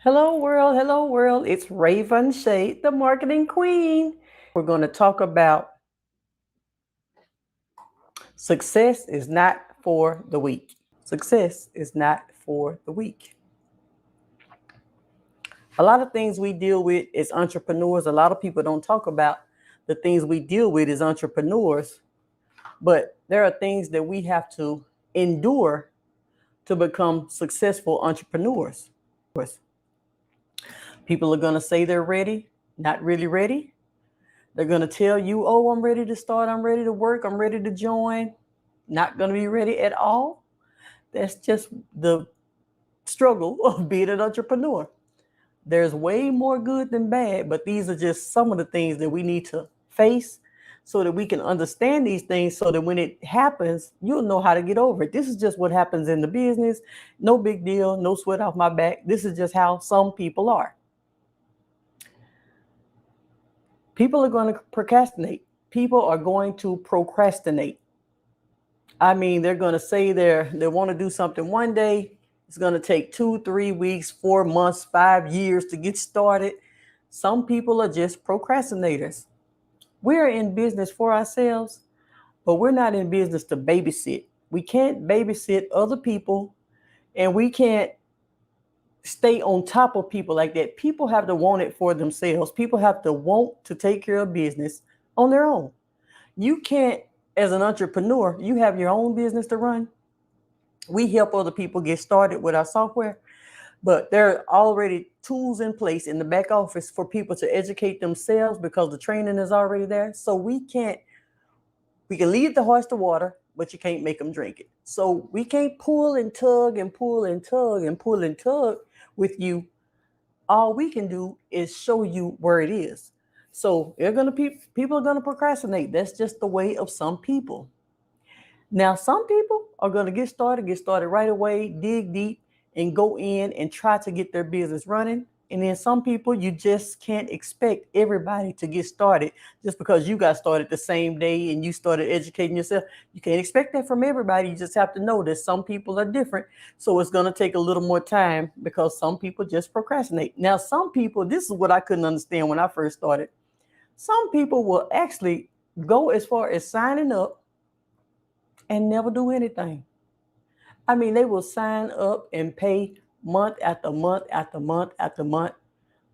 Hello world, hello world. It's Raevonshae, the marketing queen. We're going to talk about success is not for the weak. Success is not for the weak. A lot of things we deal with as entrepreneurs, a lot of people don't talk about the things we deal with as entrepreneurs, but there are things that we have to endure to become successful entrepreneurs. People are going to say they're ready, not really ready. They're going to tell you, oh, I'm ready to start. I'm ready to work. I'm ready to join. Not going to be ready at all. That's just the struggle of being an entrepreneur. There's way more good than bad, but these are just some of the things that we need to face so that we can understand these things so that when it happens, you'll know how to get over it. This is just what happens in the business. No big deal. No sweat off my back. This is just how some people are. People are going to procrastinate. People are going to procrastinate. I mean, they're going to say they want to do something one day. It's going to take 2, 3 weeks, 4 months, 5 years to get started. Some people are just procrastinators. We're in business for ourselves, but we're not in business to babysit. We can't babysit other people, and we can't stay on top of people like that. People have to want it for themselves. People have to want to take care of business on their own. You can't, as an entrepreneur, you have your own business to run. We help other people get started with our software, but there are already tools in place in the back office for people to educate themselves because the training is already there. So we can lead the horse to water, but you can't make them drink it. So we can't pull and tug and pull and tug and pull and tug with you. All we can do is show you where it is. So people are gonna procrastinate. That's just the way of some people. Now, some people are going to get started right away, dig deep, and go in and try to get their business running. And then some people, you just can't expect everybody to get started just because you got started the same day and you started educating yourself. You can't expect that from everybody. You just have to know that some people are different. So it's going to take a little more time because some people just procrastinate. Now, some people, this is what I couldn't understand when I first started. Some people will actually go as far as signing up and never do anything. I mean, they will sign up and pay month after month after month after month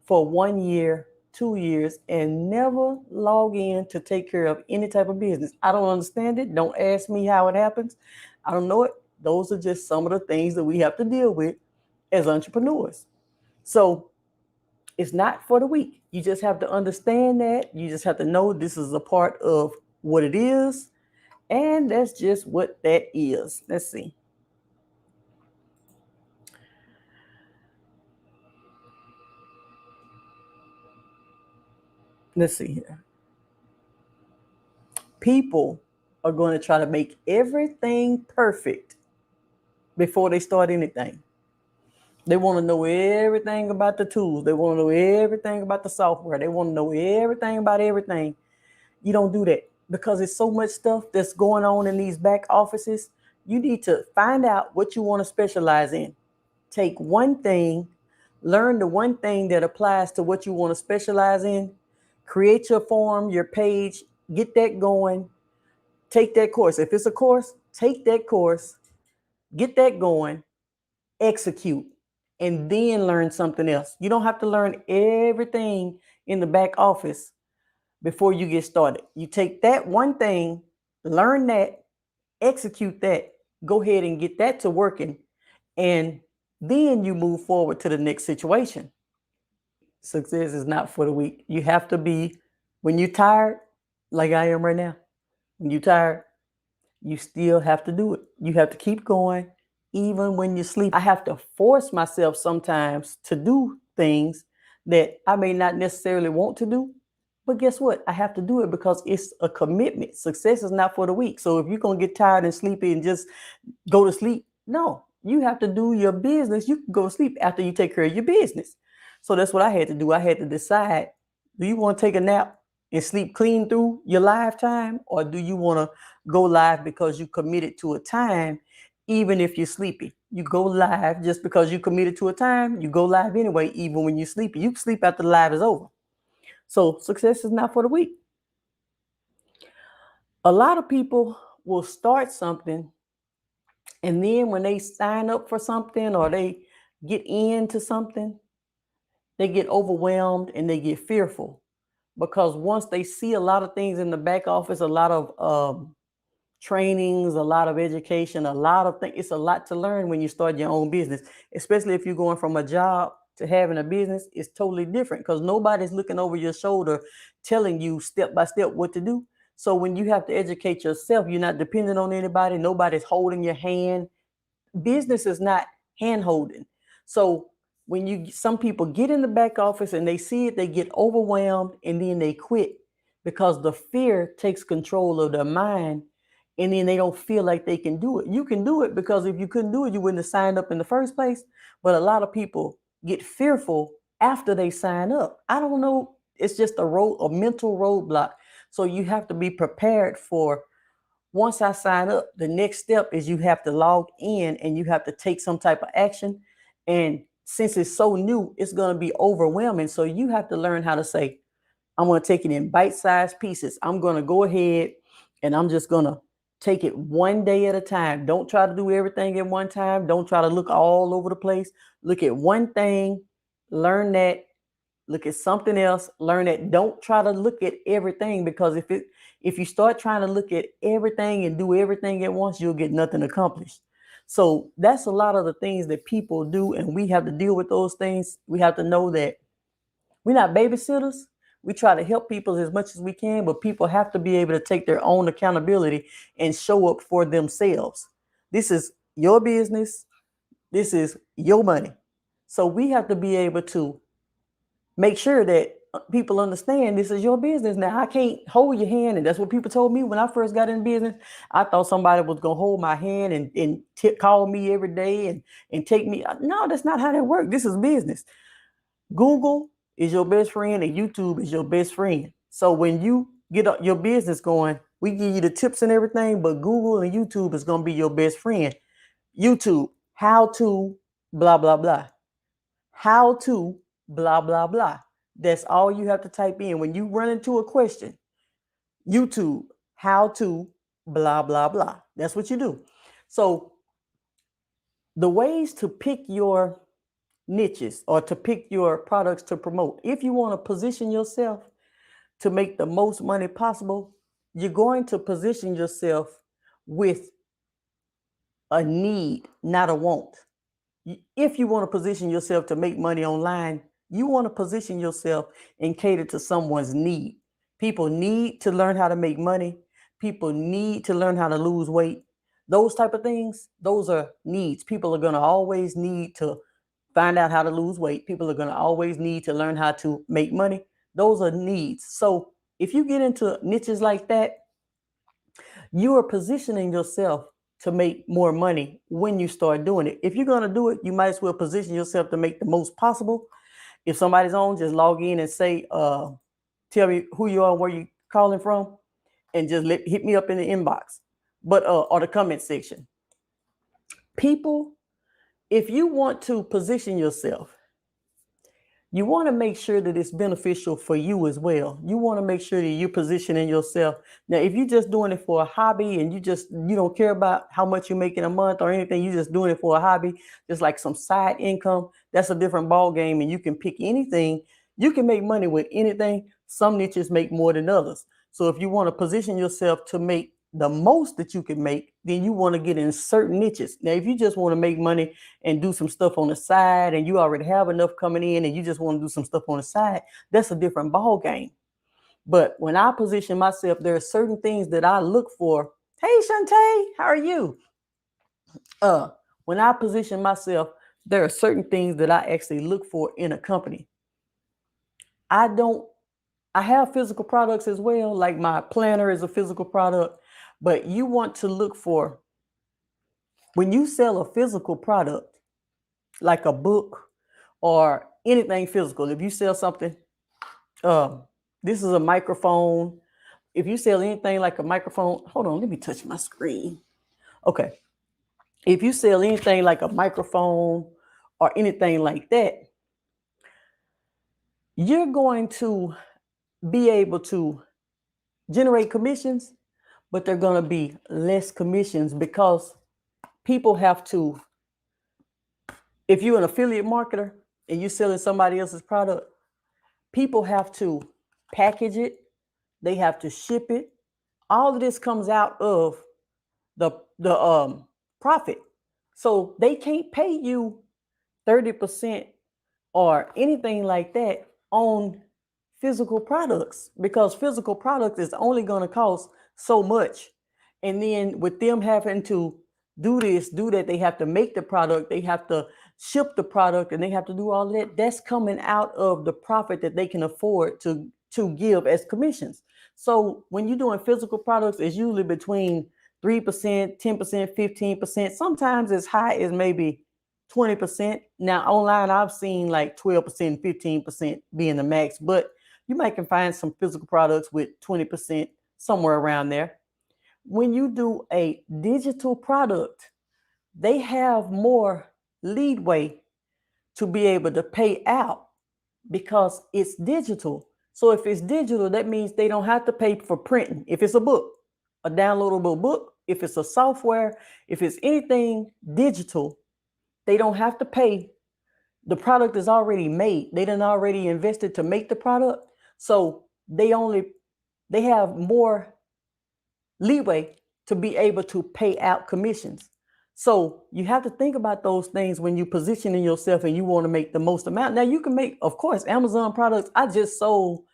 for 1 year, 2 years, and never log in to take care of any type of business. I don't understand it. Don't ask me how it happens. I don't know it. Those are just some of the things that we have to deal with as entrepreneurs. So it's not for the weak. You just have to understand that. You just have to know this is a part of what it is. And that's just what that is. Let's see. Let's see here. People are going to try to make everything perfect before they start anything. They want to know everything about the tools. They want to know everything about the software. They want to know everything about everything. You don't do that because there's so much stuff that's going on in these back offices. You need to find out what you want to specialize in. Take one thing, learn the one thing that applies to what you want to specialize in, create your form, your page, get that going, take that course. If it's a course, take that course, get that going, execute, and then learn something else. You don't have to learn everything in the back office before you get started. You take that one thing, learn that, execute that, go ahead and get that to working, and then you move forward to the next situation. Success is not for the weak. You have to be, when you're tired, like I am right now, when you're tired, you still have to do it. You have to keep going even when you sleep. I have to force myself sometimes to do things that I may not necessarily want to do. But guess what? I have to do it because it's a commitment. Success is not for the weak. So if you're going to get tired and sleepy and just go to sleep, no, you have to do your business. You can go to sleep after you take care of your business. So that's what I had to do. I had to decide, do you want to take a nap and sleep clean through your lifetime, or do you want to go live because you committed to a time even if you're sleepy. You go live just because you committed to a time, you go live anyway, even when you're sleepy. You can sleep after the live is over. So success is not for the weak. A lot of people will start something, and then when they sign up for something or they get into something, they get overwhelmed and they get fearful, because once they see a lot of things in the back office, a lot of trainings, a lot of education, a lot of things. It's a lot to learn when you start your own business, especially if you're going from a job to having a business. It's totally different because nobody's looking over your shoulder telling you step by step what to do. So when you have to educate yourself, you're not dependent on anybody. Nobody's holding your hand. Business is not hand holding. So when some people get in the back office and they see it, they get overwhelmed and then they quit because the fear takes control of their mind, and then they don't feel like they can do it. You can do it because if you couldn't do it, you wouldn't have signed up in the first place. But a lot of people get fearful after they sign up. I don't know. It's just a mental roadblock. So you have to be prepared for, once I sign up, the next step is you have to log in and you have to take some type of action. And since it's so new, it's going to be overwhelming. So you have to learn how to say, I'm going to take it in bite-sized pieces. I'm going to go ahead and I'm just going to take it one day at a time. Don't try to do everything at one time. Don't try to look all over the place. Look at one thing, learn that, look at something else, learn it. Don't try to look at everything, because if you start trying to look at everything and do everything at once, you'll get nothing accomplished. So that's a lot of the things that people do, and we have to deal with those things. We have to know that we're not babysitters. We try to help people as much as we can, but people have to be able to take their own accountability and show up for themselves. This is your business. This is your money. So we have to be able to make sure that people understand this is your business. Now, I can't hold your hand, and that's what people told me when I first got in business. I thought somebody was gonna hold my hand and call me every day and take me. No, that's not how that works. This is business. Google is your best friend and YouTube is your best friend. So when you get your business going, we give you the tips and everything, but Google and YouTube is gonna be your best friend. YouTube, how to blah blah blah. How to blah blah blah. That's all you have to type in when you run into a question. YouTube, how to blah blah blah. That's what you do. So the ways to pick your niches or to pick your products to promote, if you want to position yourself to make the most money possible, you're going to position yourself with a need, not a want. If you want to position yourself to make money online, you want to position yourself and cater to someone's need. People need to learn how to make money. People need to learn how to lose weight. Those type of things, those are needs. People are going to always need to find out how to lose weight. People are going to always need to learn how to make money. Those are needs. So if you get into niches like that, you are positioning yourself to make more money when you start doing it. If you're going to do it, you might as well position yourself to make the most possible. If somebody's on, just log in and say, tell me who you are, where you calling from, and just hit me up in the inbox, but or the comment section. People, if you want to position yourself, you want to make sure that it's beneficial for you as well. You want to make sure that you're positioning yourself. Now, if you're just doing it for a hobby and you don't care about how much you make in a month or anything, you're just doing it for a hobby, just like some side income, that's a different ball game, and you can pick anything. You can make money with anything. Some niches make more than others. So if you want to position yourself to make the most that you can make, then you want to get in certain niches. Now, if you just want to make money and do some stuff on the side and you already have enough coming in and you just want to do some stuff on the side, that's a different ball game. But when I position myself, there are certain things that I look for. Hey, Shantae, how are you? When I position myself, there are certain things that I actually look for in a company. I have physical products as well, like my planner is a physical product, but you want to look for, when you sell a physical product, like a book or anything physical, if you sell something, this is a microphone. If you sell anything like a microphone, hold on, let me touch my screen. Okay. if you sell anything like a microphone or anything like that, you're going to be able to generate commissions, but they're going to be less commissions because people have to, if you're an affiliate marketer and you're selling somebody else's product, people have to package it, they have to ship it. All of this comes out of the profit. So they can't pay you 30% or anything like that on physical products because physical product is only going to cost so much. And then with them having to do this, do that, they have to make the product, they have to ship the product, and they have to do all of that. That's coming out of the profit that they can afford to give as commissions. So when you're doing physical products, it's usually between 3%, 10%, 15%, sometimes as high as maybe 20%. Now online, I've seen like 12%, 15% being the max, but you might can find some physical products with 20%, somewhere around there. When you do a digital product, they have more leeway to be able to pay out because it's digital. So if it's digital, that means they don't have to pay for printing. If it's a book, a downloadable book, if it's a software, if it's anything digital, they don't have to pay. The product is already made. They done already invested to make the product. So they have more leeway to be able to pay out commissions. So you have to think about those things when you're positioning yourself and you want to make the most amount. Now you can make, of course, Amazon products. I just sold,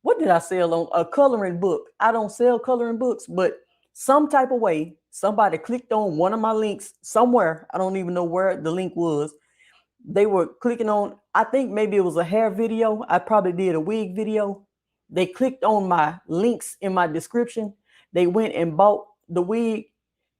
what did I sell on? A coloring book. I don't sell coloring books, but some type of way, somebody clicked on one of my links somewhere. I don't even know where the link was. They were clicking on, I think maybe it was a hair video. I probably did a wig video. They clicked on my links in my description. They went and bought the wig,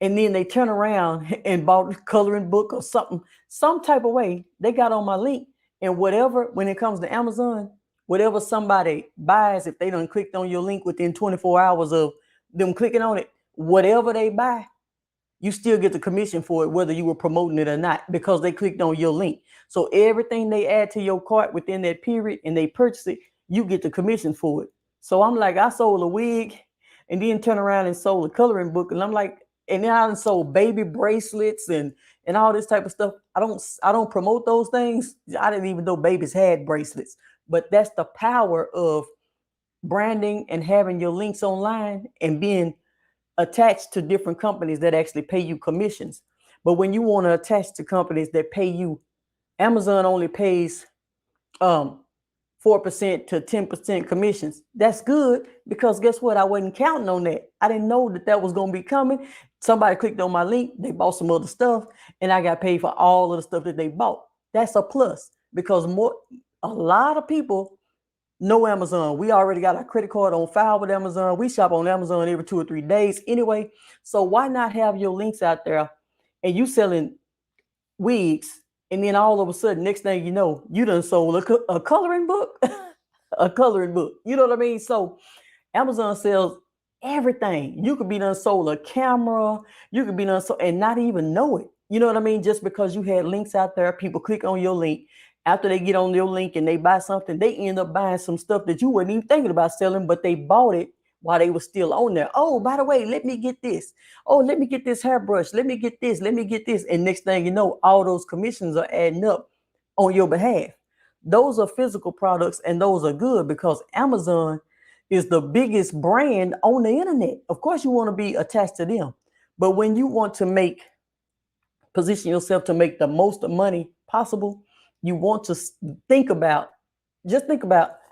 and then they turned around and bought a coloring book or something. Some type of way they got on my link. And whatever, when it comes to Amazon, whatever somebody buys, if they done clicked on your link within 24 hours of them clicking on it, whatever they buy, you still get the commission for it, whether you were promoting it or not, because they clicked on your link. So everything they add to your cart within that period and they purchase it, you get the commission for it. So I'm like, I sold a wig and then turn around and sold a coloring book. And I'm like, and then I sold baby bracelets and all this type of stuff. I don't promote those things. I didn't even know babies had bracelets. But that's the power of branding and having your links online and being attached to different companies that actually pay you commissions. But when you want to attach to companies that pay you, Amazon only pays 4% to 10% commissions. That's good because guess what? I wasn't counting on that. I didn't know that was going to be coming. Somebody clicked on my link, they bought some other stuff, and I got paid for all of the stuff that they bought. That's a plus because a lot of people know Amazon. We already got our credit card on file with Amazon. We shop on Amazon every 2 or 3 days anyway. So why not have your links out there and you selling wigs, and then all of a sudden, next thing you know, you done sold a coloring book, a coloring book. You know what I mean? So Amazon sells everything. You could be done sold a camera. You could be done sold and not even know it. You know what I mean? Just because you had links out there, people click on your link. After they get on your link and they buy something, they end up buying some stuff that you weren't even thinking about selling, but they bought it while they were still on there. Oh, by the way, let me get this. Oh, let me get this hairbrush. Let me get this. Let me get this. And next thing you know, all those commissions are adding up on your behalf. Those are physical products, and those are good because Amazon is the biggest brand on the internet. Of course, you want to be attached to them. But when you want to position yourself to make the most money possible, you want to think about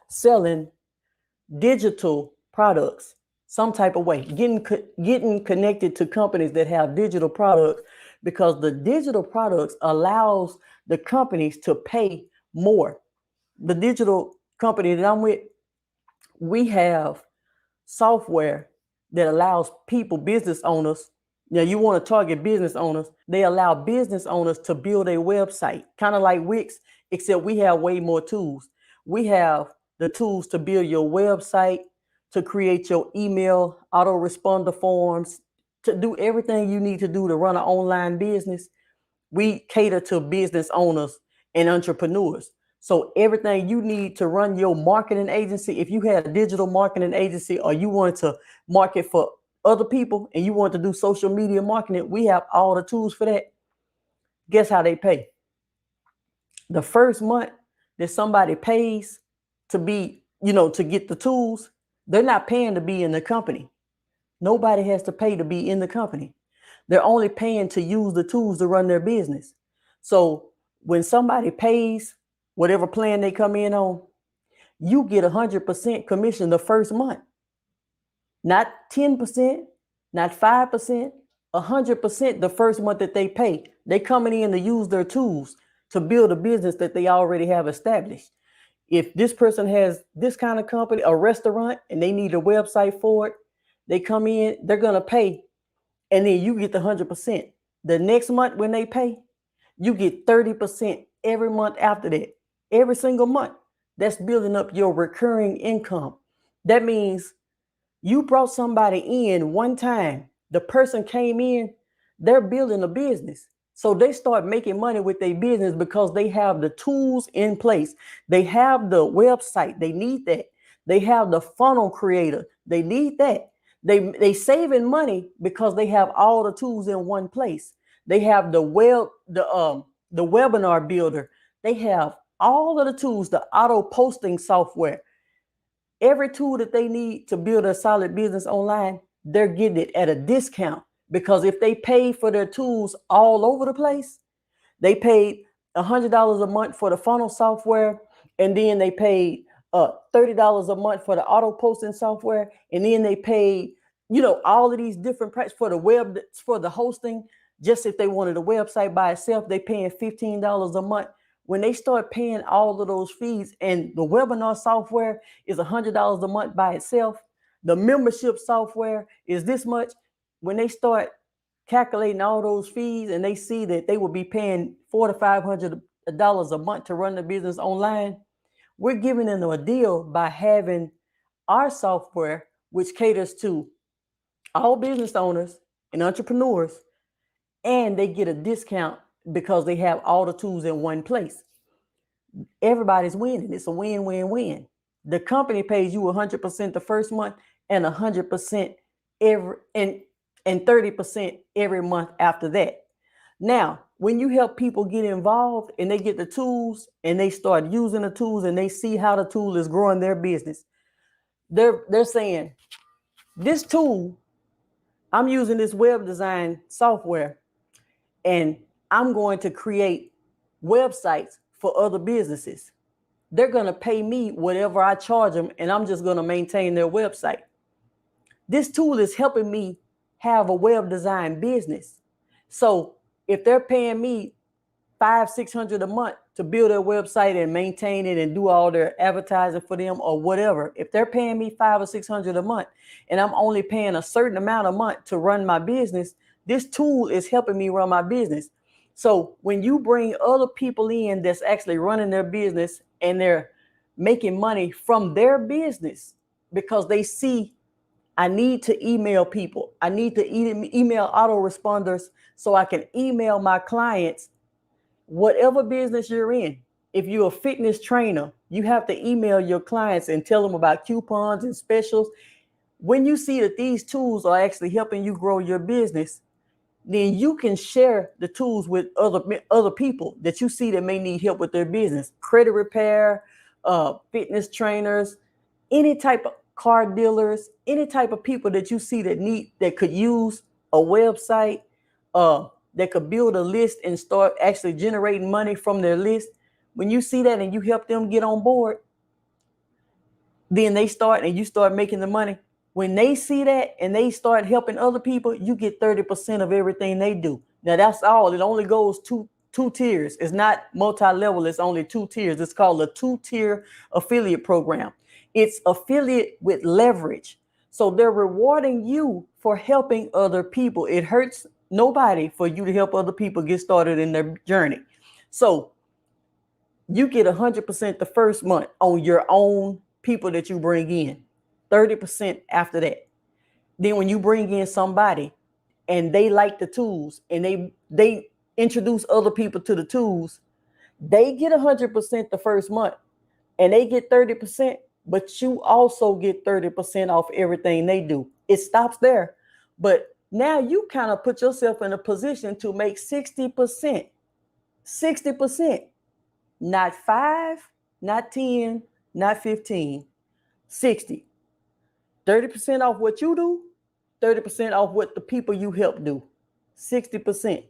selling digital products some type of way, getting connected to companies that have digital products, because the digital products allows the companies to pay more. The digital company that I'm with, we have software that allows people, business owners. Now you want to target business owners. They allow business owners to build a website, kind of like Wix, except we have way more tools. We have the tools to build your website, to create your email autoresponder forms, to do everything you need to do to run an online business. We cater to business owners and entrepreneurs. So everything you need to run your marketing agency, if you had a digital marketing agency or you wanted to market for other people and you want to do social media marketing, we have all the tools for that. Guess how they pay? The first month that somebody pays to be, to get the tools, they're not paying to be in the company. Nobody has to pay to be in the company. They're only paying to use the tools to run their business. So when somebody pays whatever plan they come in on, you get 100% commission the first month. Not 10%, not 5%, 100% the first month that they pay. They coming in to use their tools to build a business that they already have established. If this person has this kind of company, a restaurant, and they need a website for it, they come in, they're going to pay, and then you get the 100%. The next month when they pay, you get 30% every month after that, every single month. That's building up your recurring income. That means you brought somebody in one time, the person came in, they're building a business. So they start making money with their business because they have the tools in place. They have the website, they need that. They have the funnel creator, they need that. They saving money because they have all the tools in one place. They have the webinar builder. They have all of the tools, the auto posting software. Every tool that they need to build a solid business online, they're getting it at a discount. Because if they pay for their tools all over the place, they paid $100 a month for the funnel software, and then they paid $30 a month for the auto posting software, and then they paid, all of these different prices for the web, for the hosting. Just if they wanted a website by itself, they paying $15 a month. When they start paying all of those fees, and the webinar software is $100 a month by itself, the membership software is this much. When they start calculating all those fees and they see that they will be paying $400 to $500 a month to run the business online, we're giving them a deal by having our software, which caters to all business owners and entrepreneurs, and they get a discount because they have all the tools in one place. Everybody's winning. It's a win-win-win. The company pays you 100% the first month and 100% every and 30% every month after that. Now, when you help people get involved and they get the tools and they start using the tools and they see how the tool is growing their business, they're saying, this tool, I'm using this web design software and I'm going to create websites for other businesses. They're going to pay me whatever I charge them, and I'm just going to maintain their website. This tool is helping me have a web design business. So if they're paying me $500-$600 a month to build their website and maintain it and do all their advertising for them or whatever, if they're paying me $500 or $600 a month and I'm only paying a certain amount a month to run my business, this tool is helping me run my business. So when you bring other people in that's actually running their business and they're making money from their business because they see, I need to email people, I need to email autoresponders so I can email my clients. Whatever business you're in, if you're a fitness trainer, you have to email your clients and tell them about coupons and specials. When you see that these tools are actually helping you grow your business, then you can share the tools with other people that you see that may need help with their business. Credit repair, fitness trainers, any type of car dealers, any type of people that you see that could use a website, that could build a list and start actually generating money from their list. When you see that and you help them get on board, then you start making the money. When they see that and they start helping other people, you get 30% of everything they do. Now that's all. It only goes two tiers. It's not multi-level. It's only 2 tiers. It's called a 2-tier affiliate program. It's affiliate with leverage. So they're rewarding you for helping other people. It hurts nobody for you to help other people get started in their journey. So you get 100% the first month on your own people that you bring in, 30% after that. Then when you bring in somebody, and they like the tools, and they introduce other people to the tools, they get 100% the first month, and they get 30%, but you also get 30% off everything they do. It stops there. But now you kind of put yourself in a position to make 60%. 60%. Not 5, not 10, not 15. 60. 30% off what you do, 30% off what the people you help do. 60%.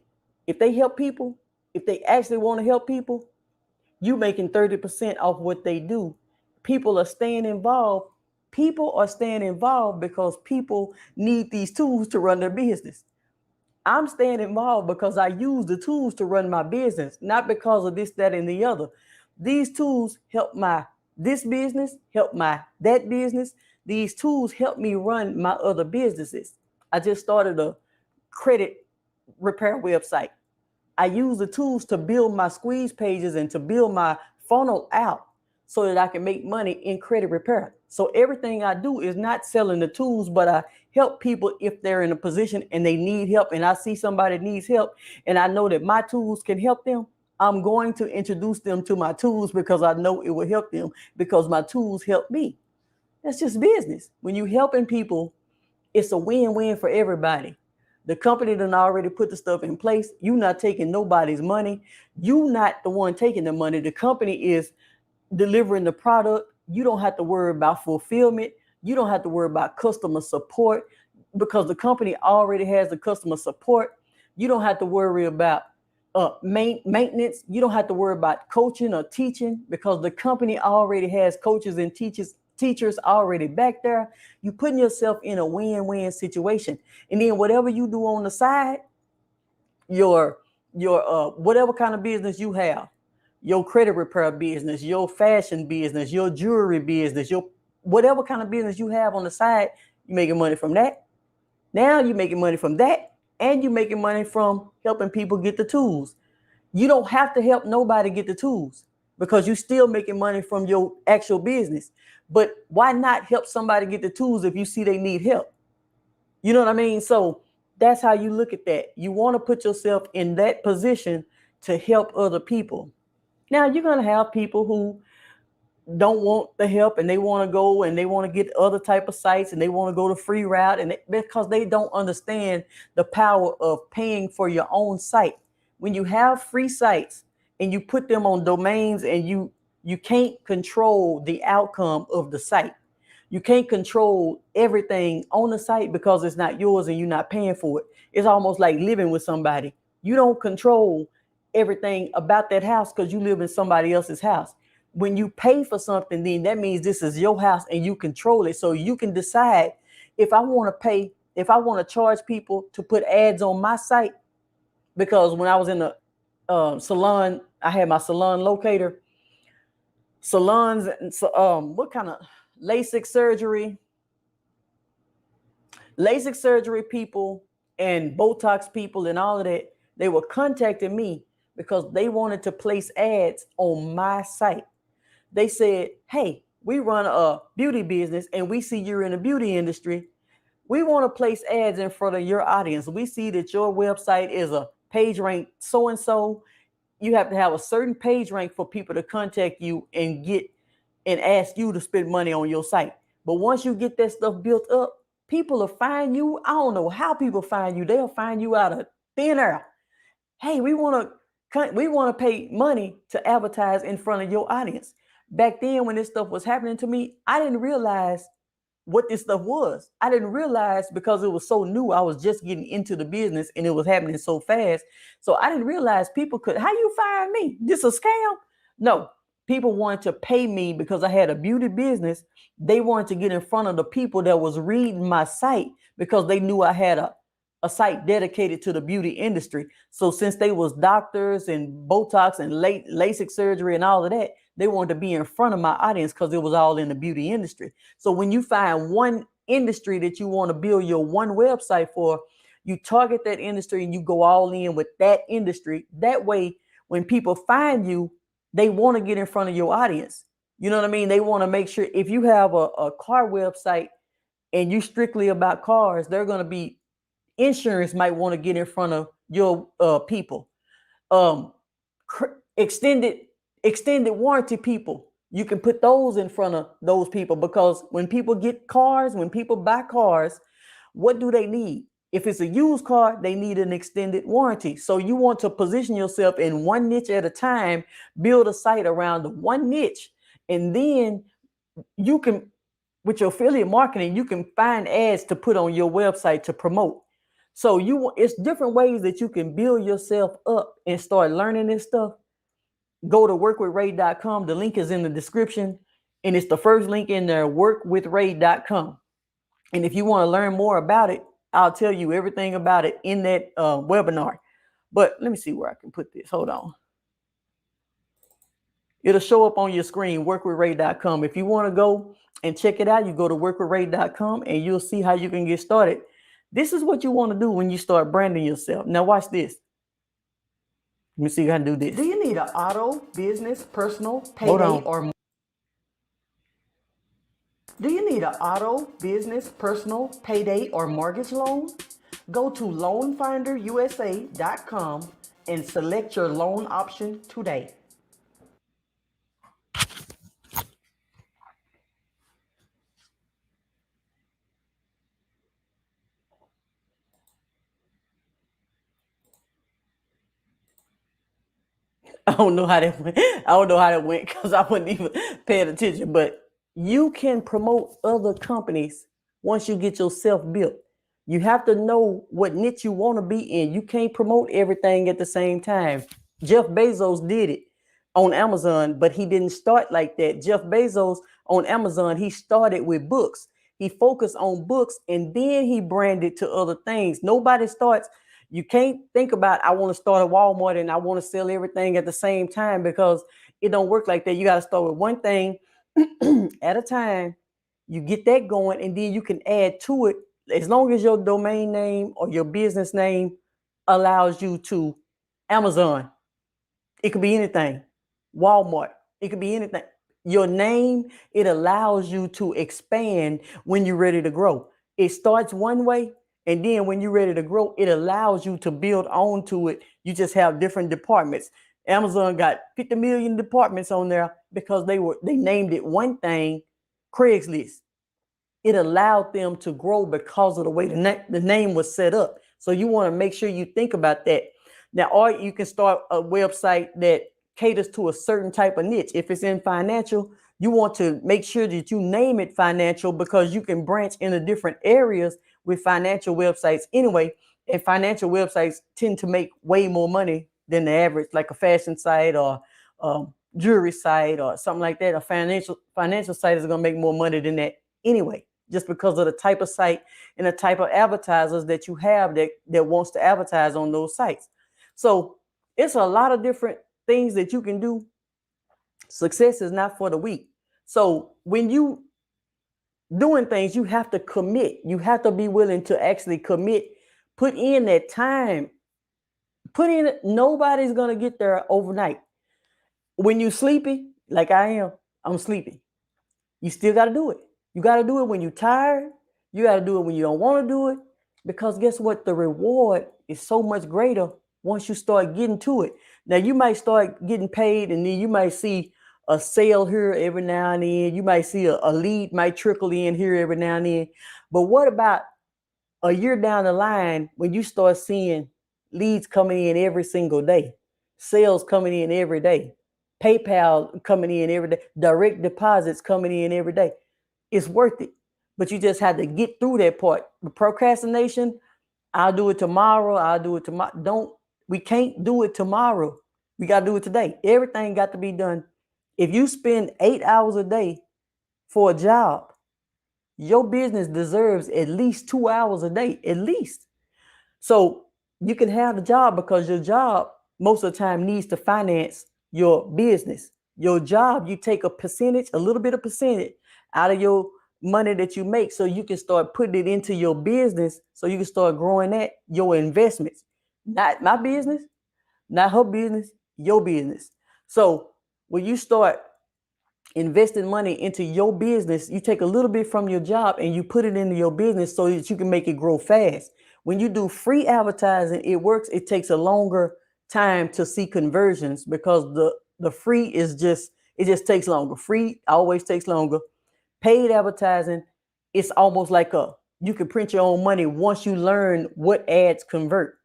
If they help people, if they actually want to help people, you making 30% off what they do. People are staying involved. People are staying involved because people need these tools to run their business. I'm staying involved because I use the tools to run my business, not because of this, that, and the other. These tools help my this business, help my that business. These tools help me run my other businesses. I just started a credit repair website. I use the tools to build my squeeze pages and to build my funnel out so that I can make money in credit repair. So everything I do is not selling the tools, but I help people if they're in a position and they need help, and I see somebody needs help and I know that my tools can help them. I'm going to introduce them to my tools because I know it will help them because my tools help me. That's just business. When you're helping people, it's a win-win for everybody. The company done already put the stuff in place. You not taking nobody's money. You not the one taking the money. The company is delivering the product. You don't have to worry about fulfillment. You don't have to worry about customer support because the company already has the customer support. You don't have to worry about maintenance. You don't have to worry about coaching or teaching because the company already has coaches and teachers already back there. You're putting yourself in a win-win situation. And then whatever you do on the side, your whatever kind of business you have, your credit repair business, your fashion business, your jewelry business, your whatever kind of business you have on the side, you're making money from that. Now you're making money from that, and you're making money from helping people get the tools. You don't have to help nobody get the tools because you're still making money from your actual business. But why not help somebody get the tools if you see they need help? You know what I mean? So that's how you look at that. You want to put yourself in that position to help other people. Now, you're going to have people who don't want the help and they want to go and they want to get other type of sites and they want to go the free route, and because they don't understand the power of paying for your own site. When you have free sites and you put them on domains, and you can't control the outcome of the site. You can't control everything on the site because it's not yours and you're not paying for it. It's almost like living with somebody. You don't control everything about that house because you live in somebody else's house. When you pay for something, then that means this is your house and you control it. So you can decide if I want to pay, if I want to charge people to put ads on my site. Because when I was in the salon, I had my salon locator. Salons, what kind of LASIK surgery? LASIK surgery people and Botox people and all of that, they were contacting me because they wanted to place ads on my site. They said, hey, we run a beauty business and we see you're in the beauty industry. We want to place ads in front of your audience. We see that your website is a page rank so-and-so. You have to have a certain page rank for people to contact you and get and ask you to spend money on your site. But once you get that stuff built up, people will find you. I don't know how people find you. They'll find you out of thin air. Hey, we want to pay money to advertise in front of your audience. Back then, when this stuff was happening to me, I didn't realize what this stuff was. I didn't realize because it was so new. I was just getting into the business and it was happening so fast. So I didn't realize people could, how you find me? This a scam? No, people wanted to pay me because I had a beauty business. They wanted to get in front of the people that was reading my site because they knew I had a site dedicated to the beauty industry. So since they was doctors and Botox and LASIK surgery and all of that, they wanted to be in front of my audience because it was all in the beauty industry. So when you find one industry that you want to build your one website for, you target that industry and you go all in with that industry. That way, when people find you, they want to get in front of your audience. You know what I mean? They want to make sure if you have a car website and you strictly about cars, they're going to be Insurance might want to get in front of your people. Um, extended warranty people, you can put those in front of those people, because when people get cars, when people buy cars, what do they need? If it's a used car, they need an extended warranty. So you want to position yourself in one niche at a time, build a site around the one niche, and then you can, with your affiliate marketing, you can find ads to put on your website to promote. So it's different ways that you can build yourself up and start learning this stuff. Go to workwithray.com. The link is in the description, and it's the first link in there, workwithray.com. And if you want to learn more about it, I'll tell you everything about it in that webinar. But let me see where I can put this. Hold on. It'll show up on your screen, workwithray.com. If you want to go and check it out, you go to workwithray.com and you'll see how you can get started. This is what you want to do when you start branding yourself. Now watch this. Let me see how to do this. Do you need an auto, business, personal, payday, or Do you need an auto, business, personal, payday, or mortgage loan? Go to loanfinderusa.com and select your loan option today. I don't know how that went. I don't know how that went because I wasn't even paying attention. But you can promote other companies once you get yourself built. You have to know what niche you want to be in. You can't promote everything at the same time. Jeff Bezos did it on Amazon, but he didn't start like that. Jeff Bezos on Amazon, he started with books. He focused on books and then he branded to other things. Nobody starts. You can't think about, I want to start a Walmart and I want to sell everything at the same time, because it don't work like that. You got to start with one thing at a time. You get that going, and then you can add to it as long as your domain name or your business name allows you to. Amazon, it could be anything. Walmart, it could be anything. Your name, it allows you to expand when you're ready to grow. It starts one way, and then when you're ready to grow, it allows you to build onto it. You just have different departments. Amazon got 50 million departments on there because they named it one thing, Craigslist. It allowed them to grow because of the way the name was set up. So you want to make sure you think about that. Now, or you can start a website that caters to a certain type of niche. If it's in financial, you want to make sure that you name it financial, because you can branch into different areas with financial websites anyway. And financial websites tend to make way more money than the average, like a fashion site or jewelry site or something like that. A financial site is going to make more money than that anyway, just because of the type of site and the type of advertisers that you have that wants to advertise on those sites. So it's a lot of different things that you can do. Success is not for the weak. So when you doing things, you have to commit. You have to be willing to actually commit, put in that time, put in it. Nobody's going to get there overnight. When you sleepy, like I am, I'm sleepy. You still got to do it. You got to do it when you're tired. You got to do it when you don't want to do it, because guess what? The reward is so much greater once you start getting to it. Now, you might start getting paid, and then you might see a sale here every now and then. You might see a lead might trickle in here every now and then. But what about a year down the line when you start seeing leads coming in every single day, sales coming in every day, PayPal coming in every day, direct deposits coming in every day? It's worth it. But you just have to get through that part. The procrastination, I'll do it tomorrow. I'll do it tomorrow. We can't do it tomorrow. We got to do it today. Everything got to be done. If you spend 8 hours a day for a job, your business deserves at least 2 hours a day, at least. So you can have the job, because your job most of the time needs to finance your business. Your job, you take a little bit of percentage out of your money that you make, so you can start putting it into your business, so you can start growing your investments. Not my business, not her business, your business. So when you start investing money into your business, you take a little bit from your job and you put it into your business so that you can make it grow fast. When you do free advertising, it works. It takes a longer time to see conversions because the free is just, it just takes longer. Free always takes longer. Paid advertising, it's almost like you can print your own money once you learn what ads convert.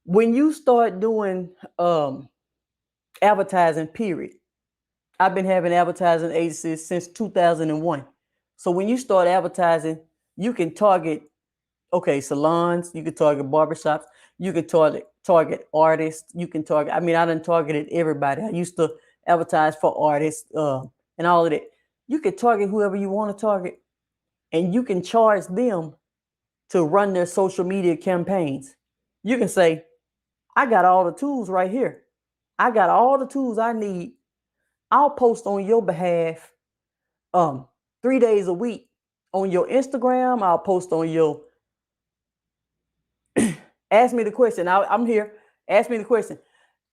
When you start doing advertising, period. I've been having advertising agencies since 2001. So when you start advertising, you can target, okay, salons, you can target barbershops, you can target artists, you can target, I mean, I done targeted everybody. I used to advertise for artists and all of that. You can target whoever you want to target, and you can charge them to run their social media campaigns. You can say, I got all the tools right here. I got all the tools I need. I'll post on your behalf 3 days a week on your Instagram. I'll post on your ask me the question. I'm here. Ask me the question.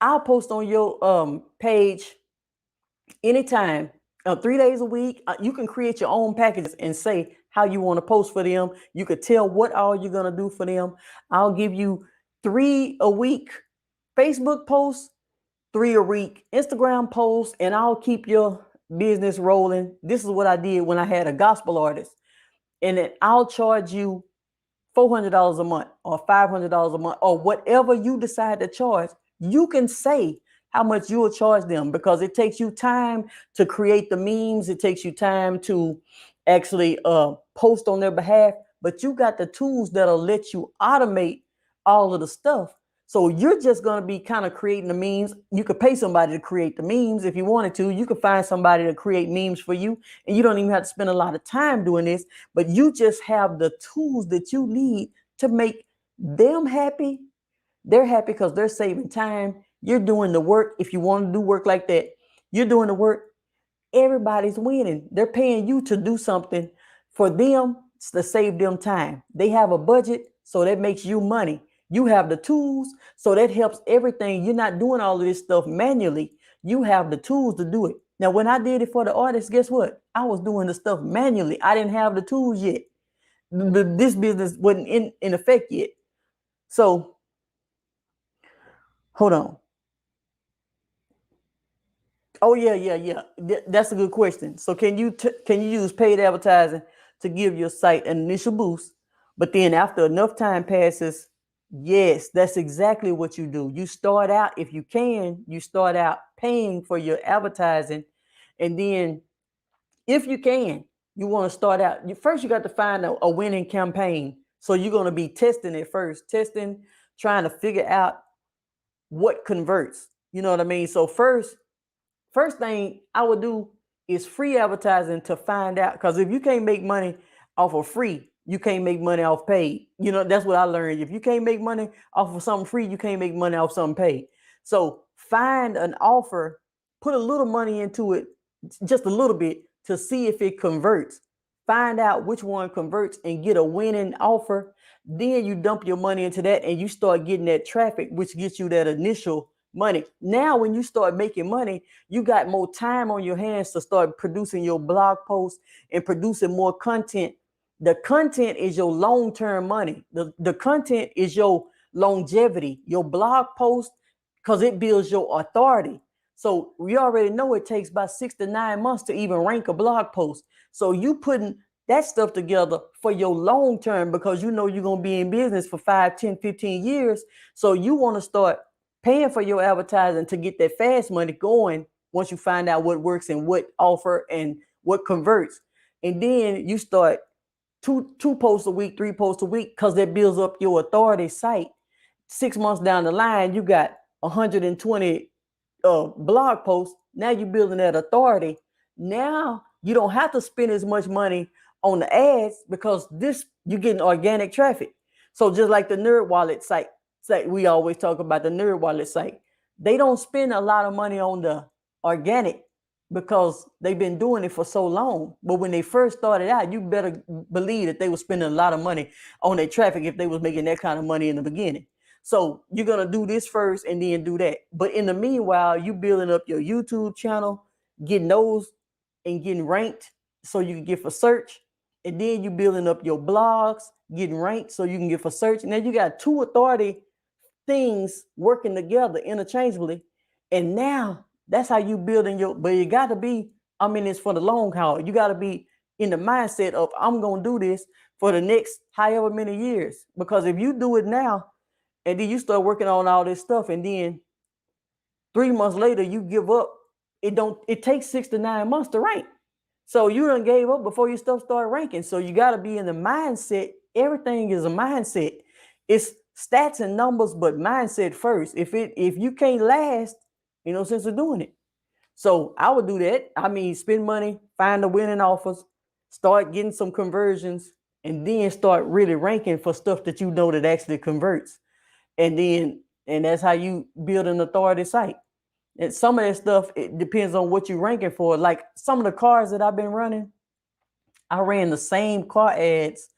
I'll post on your page anytime. 3 days a week. You can create your own packages and say how you want to post for them. You could tell what all you're gonna do for them. I'll give you 3 a week Facebook posts, 3 a week Instagram posts, and I'll keep your business rolling. This is what I did when I had a gospel artist, and then I'll charge you $400 a month or $500 a month or whatever you decide to charge. You can say how much you will charge them because it takes you time to create the memes. It takes you time to actually post on their behalf, but you got the tools that'll let you automate all of the stuff. So you're just going to be kind of creating the memes. You could pay somebody to create the memes if you wanted to. You could find somebody to create memes for you, and you don't even have to spend a lot of time doing this, but you just have the tools that you need to make them happy. They're happy because they're saving time. You're doing the work. If you want to do work like that, you're doing the work. Everybody's winning. They're paying you to do something for them to save them time. They have a budget, so that makes you money. You have the tools, so that helps everything. You're not doing all of this stuff manually. You have the tools to do it. Now, when I did it for the artists, guess what? I was doing the stuff manually. I didn't have the tools yet. This business wasn't in effect yet. So, hold on. Oh yeah. That's a good question. So can you use paid advertising to give your site an initial boost, but then after enough time passes, yes, that's exactly what you do. You start out, if you can, you start out paying for your advertising, and then if you can, you want to start out. First, you got to find a winning campaign. So you're going to be testing it first, trying to figure out what converts. You know what I mean? So first thing I would do is free advertising to find out. Because if you can't make money off of free, you can't make money off paid. You know, that's what I learned. If you can't make money off of something free, you can't make money off something paid. So find an offer, put a little money into it, just a little bit, to see if it converts. Find out which one converts and get a winning offer. Then you dump your money into that and you start getting that traffic, which gets you that initial money. Now, when you start making money, you got more time on your hands to start producing your blog posts and producing more content. The content is your long-term money. The content is your longevity, your blog post, because it builds your authority. So we already know it takes about 6 to 9 months to even rank a blog post. So you putting that stuff together for your long term, because you know you're going to be in business for 5, 10, 15 years. So you want to start paying for your advertising to get that fast money going once you find out what works and what offer and what converts. And then you start two posts a week, 3 posts a week, because that builds up your authority site. 6 months down the line, you got 120 blog posts. Now you're building that authority. Now you don't have to spend as much money on the ads because you're getting organic traffic. So just like the Nerd Wallet site, we always talk about the Nerd Wallet site. They don't spend a lot of money on the organic because they've been doing it for so long. But when they first started out, you better believe that they were spending a lot of money on their traffic if they was making that kind of money in the beginning. So you're going to do this first and then do that. But in the meanwhile, you building up your YouTube channel, getting those and getting ranked so you can get for search. and then you building up your blogs, getting ranked so you can get for search. And then you got two authority things working together interchangeably. And now that's how you building your, but you got to be, I mean, it's for the long haul. You got to be in the mindset of, I'm going to do this for the next however many years. Because if you do it now, and then you start working on all this stuff, and then 3 months later you give up, it takes 6 to 9 months to rank. So you done gave up before your stuff started ranking. So you got to be in the mindset. Everything is a mindset. It's stats and numbers, but mindset first. If you can't last, no sense of doing it. So I would do that. I mean, spend money, find the winning offers, start getting some conversions, and then start really ranking for stuff that you know that actually converts. And that's how you build an authority site. And some of that stuff, it depends on what you're ranking for. Like some of the cars that I've been running, I ran the same car ads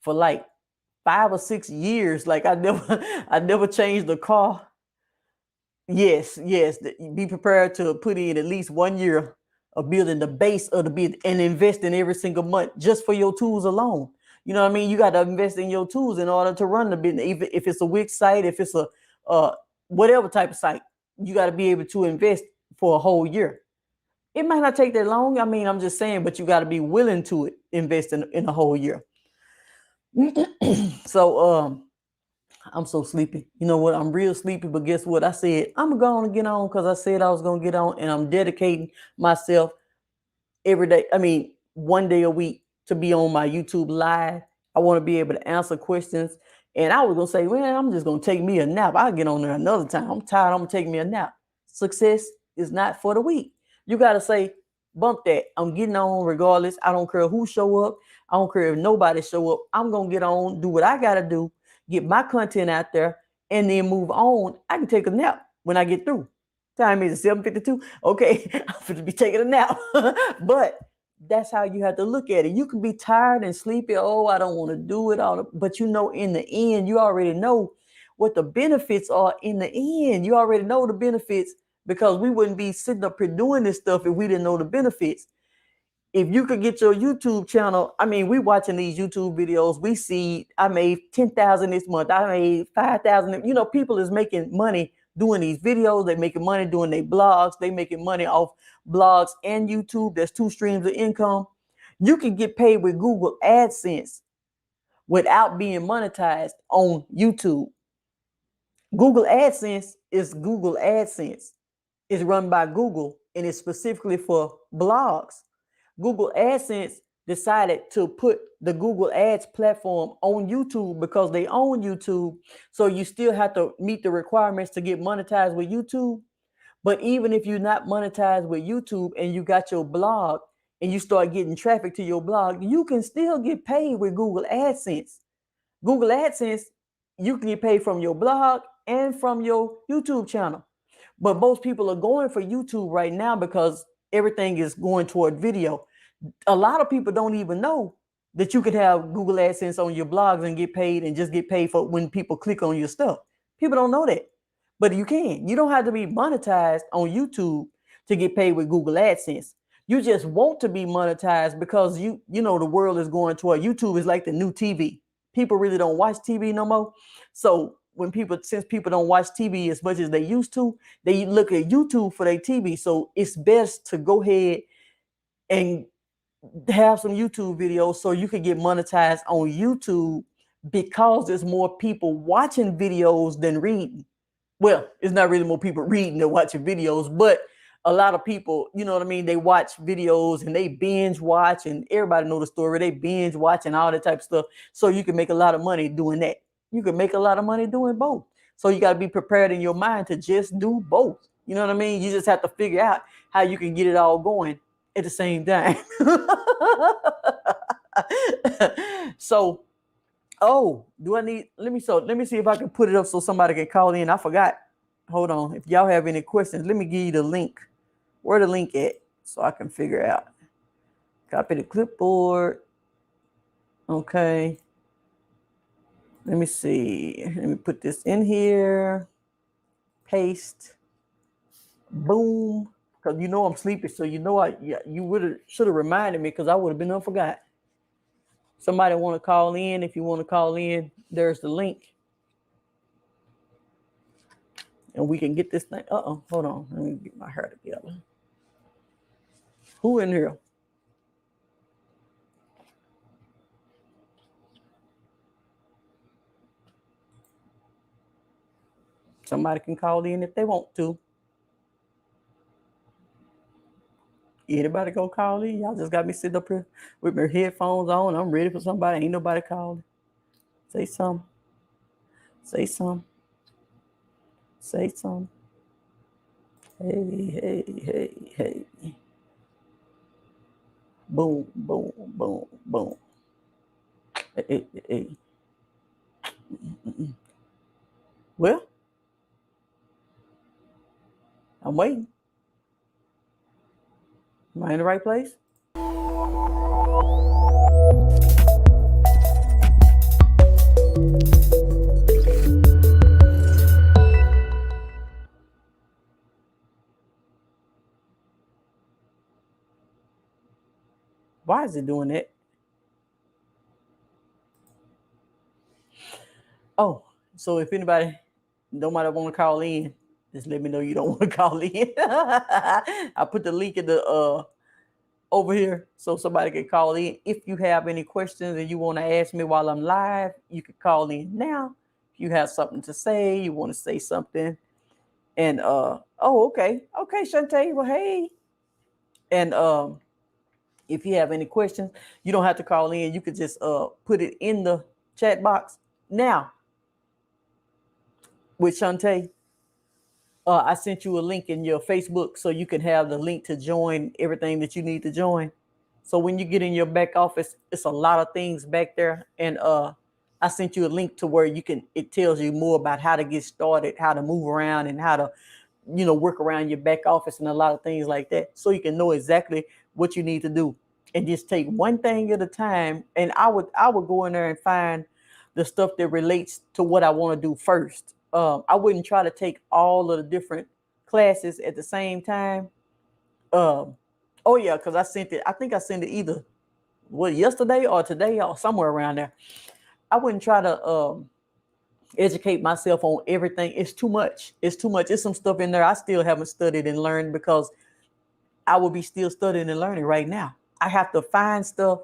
for like 5 or 6 years. Like I never changed the car. Yes. Be prepared to put in at least 1 year of building the base of the bid and investing every single month just for your tools alone. You know what I mean? You got to invest in your tools in order to run the business. Even if it's a Wix site, if it's a whatever type of site, you got to be able to invest for a whole year. It might not take that long. I mean, I'm just saying, but you got to be willing to invest in a whole year. So I'm so sleepy. You know what? I'm real sleepy, but guess what? I said I'm going to get on because I said I was going to get on, and I'm dedicating myself every day. I mean, one day a week to be on my YouTube live. I want to be able to answer questions. And I was going to say, well, I'm just going to take me a nap. I'll get on there another time. I'm tired. I'm going to take me a nap. Success is not for the weak. You got to say, bump that. I'm getting on regardless. I don't care who show up. I don't care if nobody show up. I'm going to get on, do what I got to do, get my content out there, and then move on. I can take a nap when I get through. Time is 7:52. Okay, I'm going to be taking a nap. But that's how you have to look at it. You can be tired and sleepy. Oh, I don't want to do it all. But in the end, you already know what the benefits are in the end. You already know the benefits because we wouldn't be sitting up here doing this stuff if we didn't know the benefits. If you could get your YouTube channel, I mean, we watching these YouTube videos. We see I made 10,000 this month. I made 5,000. People is making money doing these videos. They making money doing their blogs. They making money off blogs and YouTube. There's two streams of income. You can get paid with Google AdSense without being monetized on YouTube. Google AdSense is Google AdSense. It's run by Google and it's specifically for blogs. Google AdSense decided to put the Google Ads platform on YouTube because they own YouTube. So you still have to meet the requirements to get monetized with YouTube. But even if you're not monetized with YouTube and you got your blog and you start getting traffic to your blog, you can still get paid with Google AdSense. Google AdSense, you can get paid from your blog and from your YouTube channel. But most people are going for YouTube right now because everything is going toward video. A lot of people don't even know that you could have Google AdSense on your blogs and get paid and just get paid for when people click on your stuff. People don't know that, but you can. You don't have to be monetized on YouTube to get paid with Google AdSense. You just want to be monetized because the world is going toward YouTube is like the new TV. People really don't watch TV no more. So since people don't watch TV as much as they used to, they look at YouTube for their TV. So it's best to go ahead and have some YouTube videos so you can get monetized on YouTube because there's more people watching videos than reading. Well, it's not really more people reading than watching videos, but a lot of people, you know what I mean? They watch videos and they binge watch, and everybody know the story. They binge watch and all that type of stuff. So you can make a lot of money doing that. You can make a lot of money doing both. So you got to be prepared in your mind to just do both. You know what I mean? You just have to figure out how you can get it all going at the same time. So, do I need? Let me see if I can put it up so somebody can call in. I forgot. Hold on. If y'all have any questions, let me give you the link. Where the link at so I can figure out. Copy the clipboard. Okay. Let me see. Let me put this in here. Paste. Boom. Because I'm sleepy, so you should have reminded me because I would have been unforgot. Somebody want to call in. If you want to call in, there's the link. And we can get this thing. Hold on. Let me get my hair together. Who in here? Somebody can call in if they want to. Anybody go call in? Y'all just got me sitting up here with my headphones on. I'm ready for somebody. Ain't nobody calling. Say something. Say something. Say something. Hey. Boom, boom, boom, boom. Hey. Well, I'm waiting. Am I in the right place? Why is it doing that? Oh, so if anybody, nobody want to call in, just let me know you don't want to call in. I put the link in the over here so somebody can call in. If you have any questions and you want to ask me while I'm live, you can call in now. If you have something to say, you want to say something. And okay, Shantae, well, hey. And if you have any questions, you don't have to call in. You could just put it in the chat box. Now, with Shantae, I sent you a link in your Facebook so you can have the link to join everything that you need to join. So when you get in your back office, it's a lot of things back there. And I sent you a link to where it tells you more about how to get started, how to move around, and how to, work around your back office and a lot of things like that. So you can know exactly what you need to do and just take one thing at a time. And I would go in there and find the stuff that relates to what I want to do first. I wouldn't try to take all of the different classes at the same time. Oh yeah, because I sent it. I think I sent it either yesterday or today or somewhere around there. I wouldn't try to educate myself on everything. It's too much. It's too much. It's some stuff in there I still haven't studied and learned because I will be still studying and learning right now. I have to find stuff,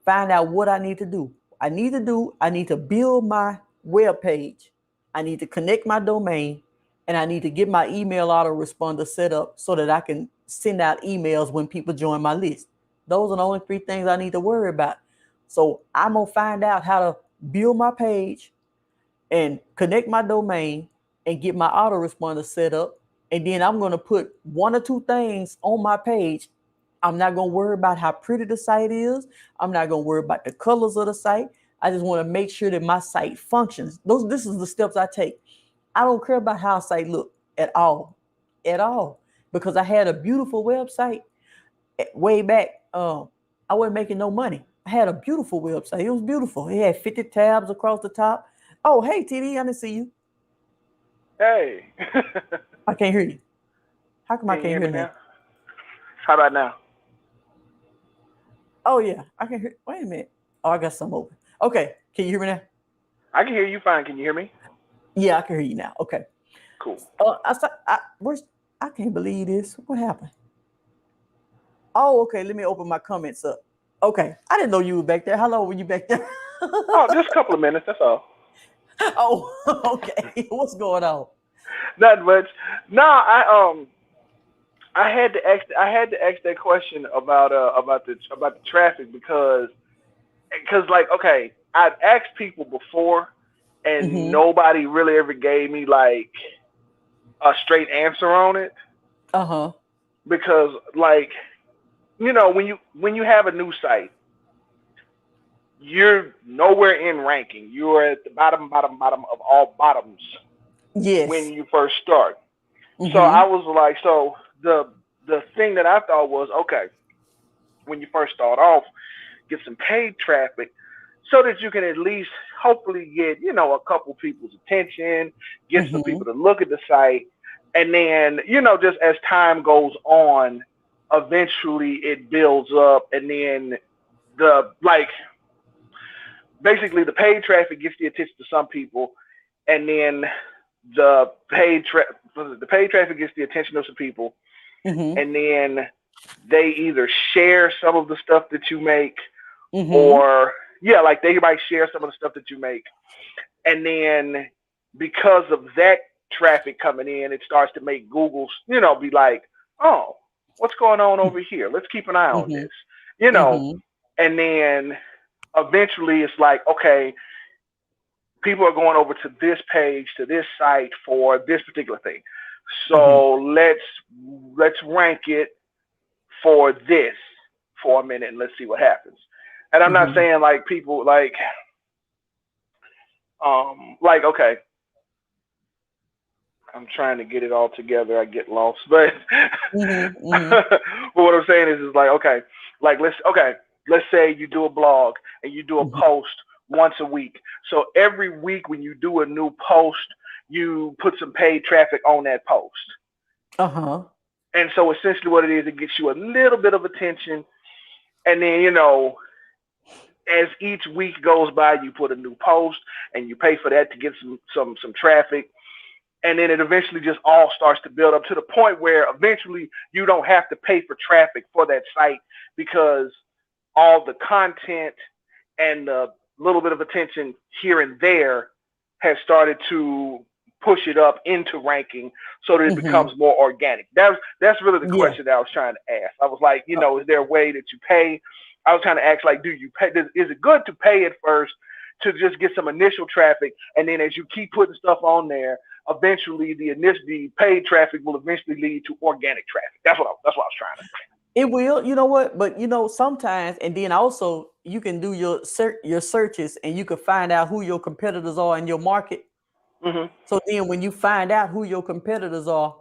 find out what I need to do. I need to build my web page. I need to connect my domain, and I need to get my email autoresponder set up so that I can send out emails when people join my list. Those are the only three things I need to worry about. So I'm going to find out how to build my page and connect my domain and get my autoresponder set up. And then I'm going to put one or two things on my page. I'm not going to worry about how pretty the site is. I'm not going to worry about the colors of the site. I just want to make sure that my site functions. This is the steps I take. I don't care about how a site look at all, because I had a beautiful website way back. I wasn't making no money. I had a beautiful website. It was beautiful. It had 50 tabs across the top. Oh, hey, TD, I didn't see you. Hey. I can't hear you. How come I Can you can't hear hear me now? now? How about now? Oh, yeah, I can hear. Wait a minute. Oh, I got some open. Okay, can you hear me now? I can hear you fine. Can you hear me? Yeah, I can hear you now. Okay. Cool. I can't believe this. What happened? Oh, okay. Let me open my comments up. Okay, I didn't know you were back there. How long were you back there? Oh, just a couple of minutes. That's all. Oh, okay. What's going on? Not much. No, I had to ask that question about the traffic because like okay, I've asked people before and Mm-hmm. nobody really ever gave me like a straight answer on it Uh-huh. because like when you have a new site, you're nowhere in ranking. You're at the bottom of all bottoms when Yes. you first start. So Mm-hmm. I was like, so the thing that I thought was okay when you first start off, get some paid traffic so that you can at least hopefully get a couple people's attention, get some Mm-hmm. people to look at the site, and then just as time goes on, eventually it builds up, and then the like. basically the paid traffic gets the attention to some people, and then the paid traffic gets the attention of some people, Mm-hmm. and then they either share some of the stuff that you make, Mm-hmm. or yeah, like they might share some of the stuff that you make, and then because of that traffic coming in, it starts to make Google, be like, oh, what's going on over here? Let's keep an eye on Mm-hmm. this, you know, Mm-hmm. and then eventually it's like, okay, people are going over to this page, to this site for this particular thing. Mm-hmm. So let's rank it for this for a minute and let's see what happens. And I'm not Mm-hmm. saying like people like okay, I'm trying to get it all together. I get lost, but Mm-hmm. but what I'm saying is like okay, like let's say you do a blog and you do a Mm-hmm. post once a week. So every week when you do a new post, you put some paid traffic on that post. Uh-huh. And so essentially what it is, it gets you a little bit of attention, and then as each week goes by, you put a new post and you pay for that to get some traffic, and then it eventually just all starts to build up to the point where eventually you don't have to pay for traffic for that site because all the content and the little bit of attention here and there has started to push it up into ranking so that it Mm-hmm. becomes more organic. That's really the Yeah. question that I was trying to ask. I was like, is there a way that you pay? I was trying to ask, like, do you pay? Is it good to pay it first to just get some initial traffic, and then as you keep putting stuff on there, eventually the paid traffic will eventually lead to organic traffic. That's what I was trying to say. It will, you know what? But sometimes, and then also you can do your searches, and you can find out who your competitors are in your market. Mhm. So then, when you find out who your competitors are,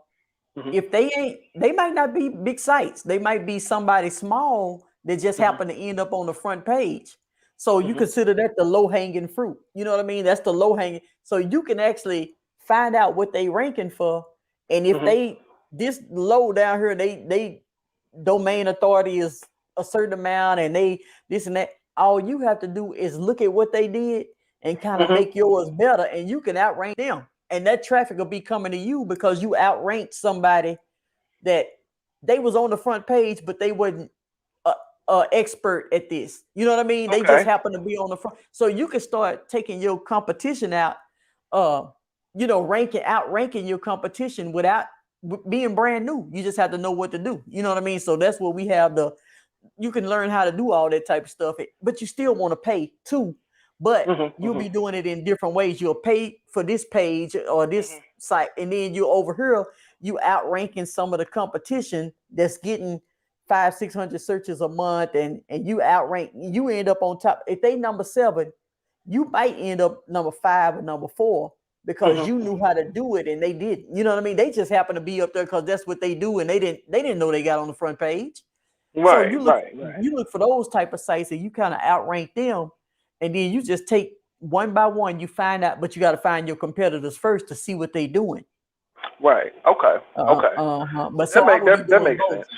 Mhm. if they might not be big sites. They might be somebody small that just Mhm. happen to end up on the front page. So you Mhm. consider that the low hanging fruit. You know what I mean? That's the low hanging. So you can actually find out what they ranking for, and if Mhm. they this low down here, they domain authority is a certain amount, and they this and that. All you have to do is look at what they did and kind of Mhm. make yours better, and you can outrank them. And that traffic will be coming to you because you outranked somebody that they was on the front page, but they wasn't a expert at this. You know what I mean? They just Okay. happen to be on the front. So you can start taking your competition out, uh, outranking your competition without being brand new. You just have to know what to do. You know what I mean? So that's what we have you can learn how to do all that type of stuff, but you still want to pay too. But Mhm. you'll Mhm. be doing it in different ways. You'll pay for this page or this Mhm. site, and then you over here, you outranking some of the competition that's getting 500-600 searches a month, and you outrank, you end up on top. If they number 7, you might end up number 5 or number 4 because Mhm. you knew how to do it and they didn't. You know what I mean? They just happen to be up there because that's what they do, and they didn't know they got on the front page. So Right. Right. Right. you look for those type of sites and you kind of outrank them, and then you just take one by one. You find out, but you got to find your competitors first to see what they doing. Right. Okay. Okay. But That so I make would be that that doing makes both. sense.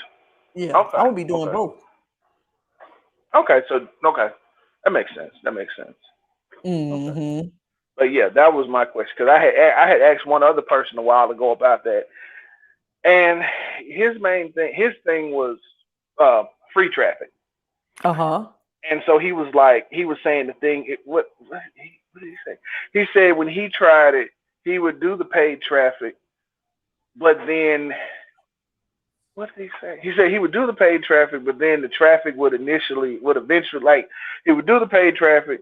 Yeah, Okay. I would be doing Okay. both. Okay. So okay, that makes sense. That makes sense. Okay. Mm-hmm. But yeah, that was my question because I had asked one other person a while ago about that, and his thing was uh, free traffic, Uh-huh. and so he was saying the thing. What did he say? He said when he tried it, he would do the paid traffic, but then what did he say? He said he would do the paid traffic, but then the traffic would eventually like he would do the paid traffic,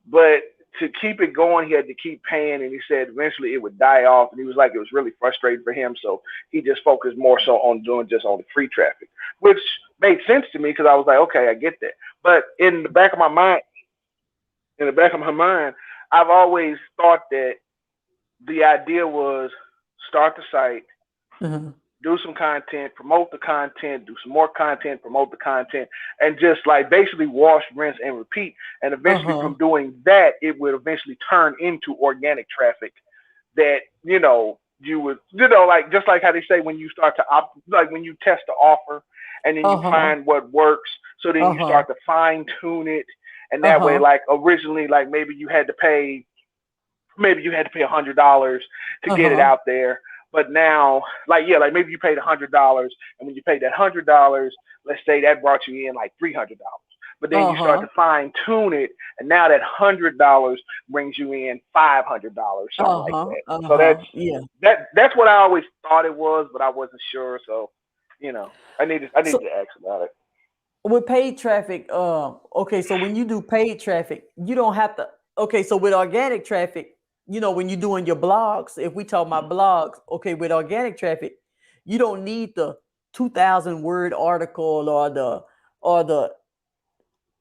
but to keep it going, he had to keep paying, and he said eventually it would die off, and he was like it was really frustrating for him, so he just focused more so on doing just on the free traffic, which made sense to me because I was like, okay, I get that. But in the back of my mind, I've always thought that the idea was start the site, Uh-huh. do some content, promote the content, do some more content, promote the content, and just like basically wash, rinse, and repeat. And eventually, Uh-huh. from doing that, it would eventually turn into organic traffic that you would like just like how they say when you start to like when you test the offer and then you Uh-huh. find what works, so then you Uh-huh. start to fine tune it, and that way, like originally, like maybe you had to pay $100 to get it out there. But now, like yeah, like maybe you paid $100, and when you paid that $100, let's say that brought you in like $300. But then you start to fine tune it, and now that $100 brings you in $500, something like that. So that's what I always thought it was, but I wasn't sure. So, I needed to ask about it. With paid traffic, okay, so when you do paid traffic, you don't have to. Okay, so with organic traffic, when you're doing your blogs, if we talk about blogs, okay, with organic traffic, you don't need the 2,000 word article or the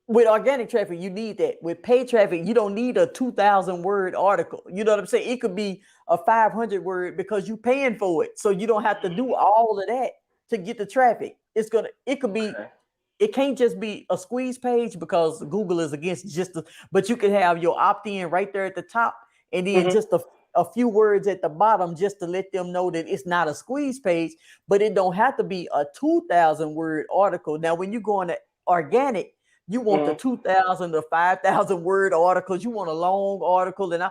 with organic traffic, you need that. With paid traffic, you don't need a 2,000 word article. You know what I'm saying? It could be a 500 word because you're paying for it. So you don't have to do all of that to get the traffic. It can't just be a squeeze page because Google is against but you can have your opt-in right there at the top and then just a few words at the bottom just to let them know that it's not a squeeze page, but it don't have to be a 2,000 word article. Now, when you go into organic, you want the 2,000 to 5,000 word articles. You want a long article, and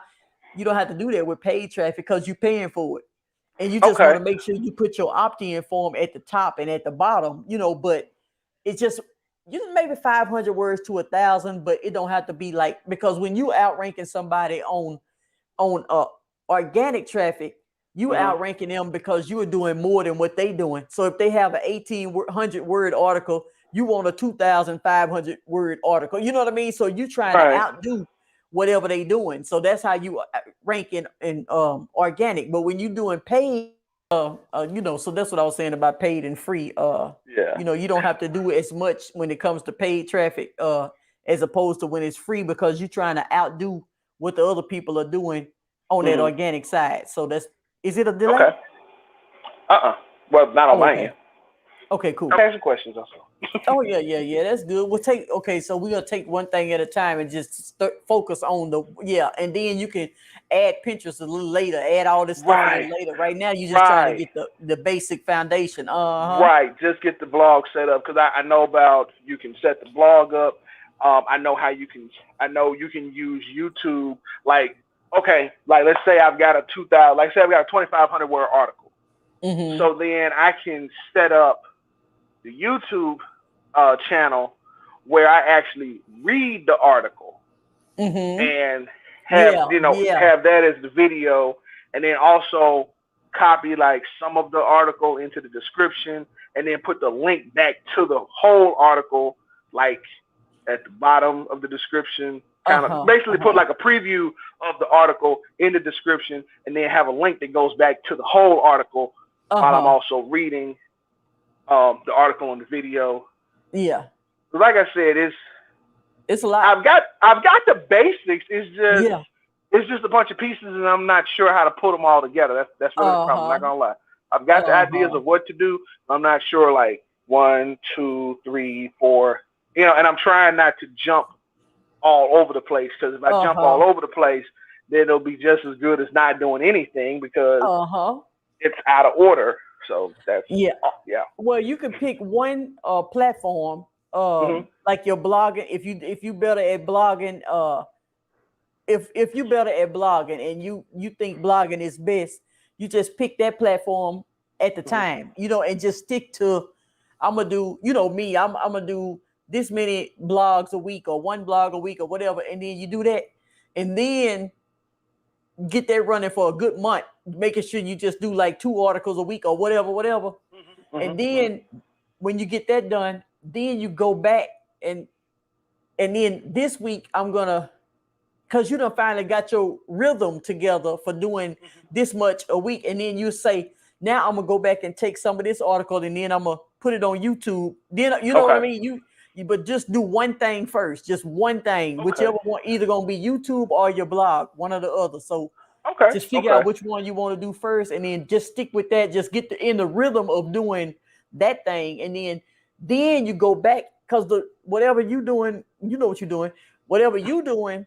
you don't have to do that with paid traffic because you're paying for it. And you just want to make sure you put your opt-in form at the top and at the bottom, but it's just maybe 500 words to 1,000, but it don't have to be like, because when you outranking somebody on organic traffic, you outranking them because you are doing more than what they doing. So if they have an 1,800 word article, you want a 2,500 word article. You know what I mean? So you trying to outdo whatever they doing. So that's how you rank in organic. But when you doing paid, so that's what I was saying about paid and free. You don't have to do as much when it comes to paid traffic as opposed to when it's free, because you're trying to outdo what the other people are doing on that organic side. So is it a delay? Okay. Well, not on my end. Okay, cool. I'm asking questions also. Oh yeah, that's good. So we're gonna take one thing at a time and just focus on and then you can add Pinterest a little later, add all this stuff a little later. Right now, you're just trying to get the basic foundation. Right, just get the blog set up, because I know about, you can set the blog up. I know you can use YouTube. Like, okay, like let's say I've got a 2,500 word article. So then I can set up the YouTube channel where I actually read the article and have have that as the video, and then also copy like some of the article into the description, and then put the link back to the whole article like at the bottom of the description. Kind of basically put like a preview of the article in the description, and then have a link that goes back to the whole article while I'm also reading the article and the video. Yeah. Like I said, it's a lot. I've got the basics. It's just a bunch of pieces, and I'm not sure how to put them all together. That's really the problem. I'm not gonna lie. I've got the ideas of what to do. I'm not sure, like 1, 2, 3, 4. And I'm trying not to jump all over the place, because if I jump all over the place, then it'll be just as good as not doing anything, because it's out of order. So that's Well, you can pick one platform, like your blogging. If you better at blogging, if you better at blogging and you think blogging is best, you just pick that platform at the time, and just stick to. I'm gonna do, me. I'm gonna do this many blogs a week, or one blog a week, or whatever, and then you do that, and then get that running for a good month, making sure you just do like 2 articles a week or whatever. And then when you get that done, then you go back and then this week because you done finally got your rhythm together for doing this much a week. And then you say, now I'm gonna go back and take some of this article and then I'm gonna put it on YouTube. Then you know what I mean? But just do one thing first, just one thing, whichever one, either gonna be YouTube or your blog, one or the other. So just figure out which one you want to do first, and then just stick with that. Just get in the rhythm of doing that thing, and then you go back, because whatever you doing, you know what you're doing. Whatever you doing,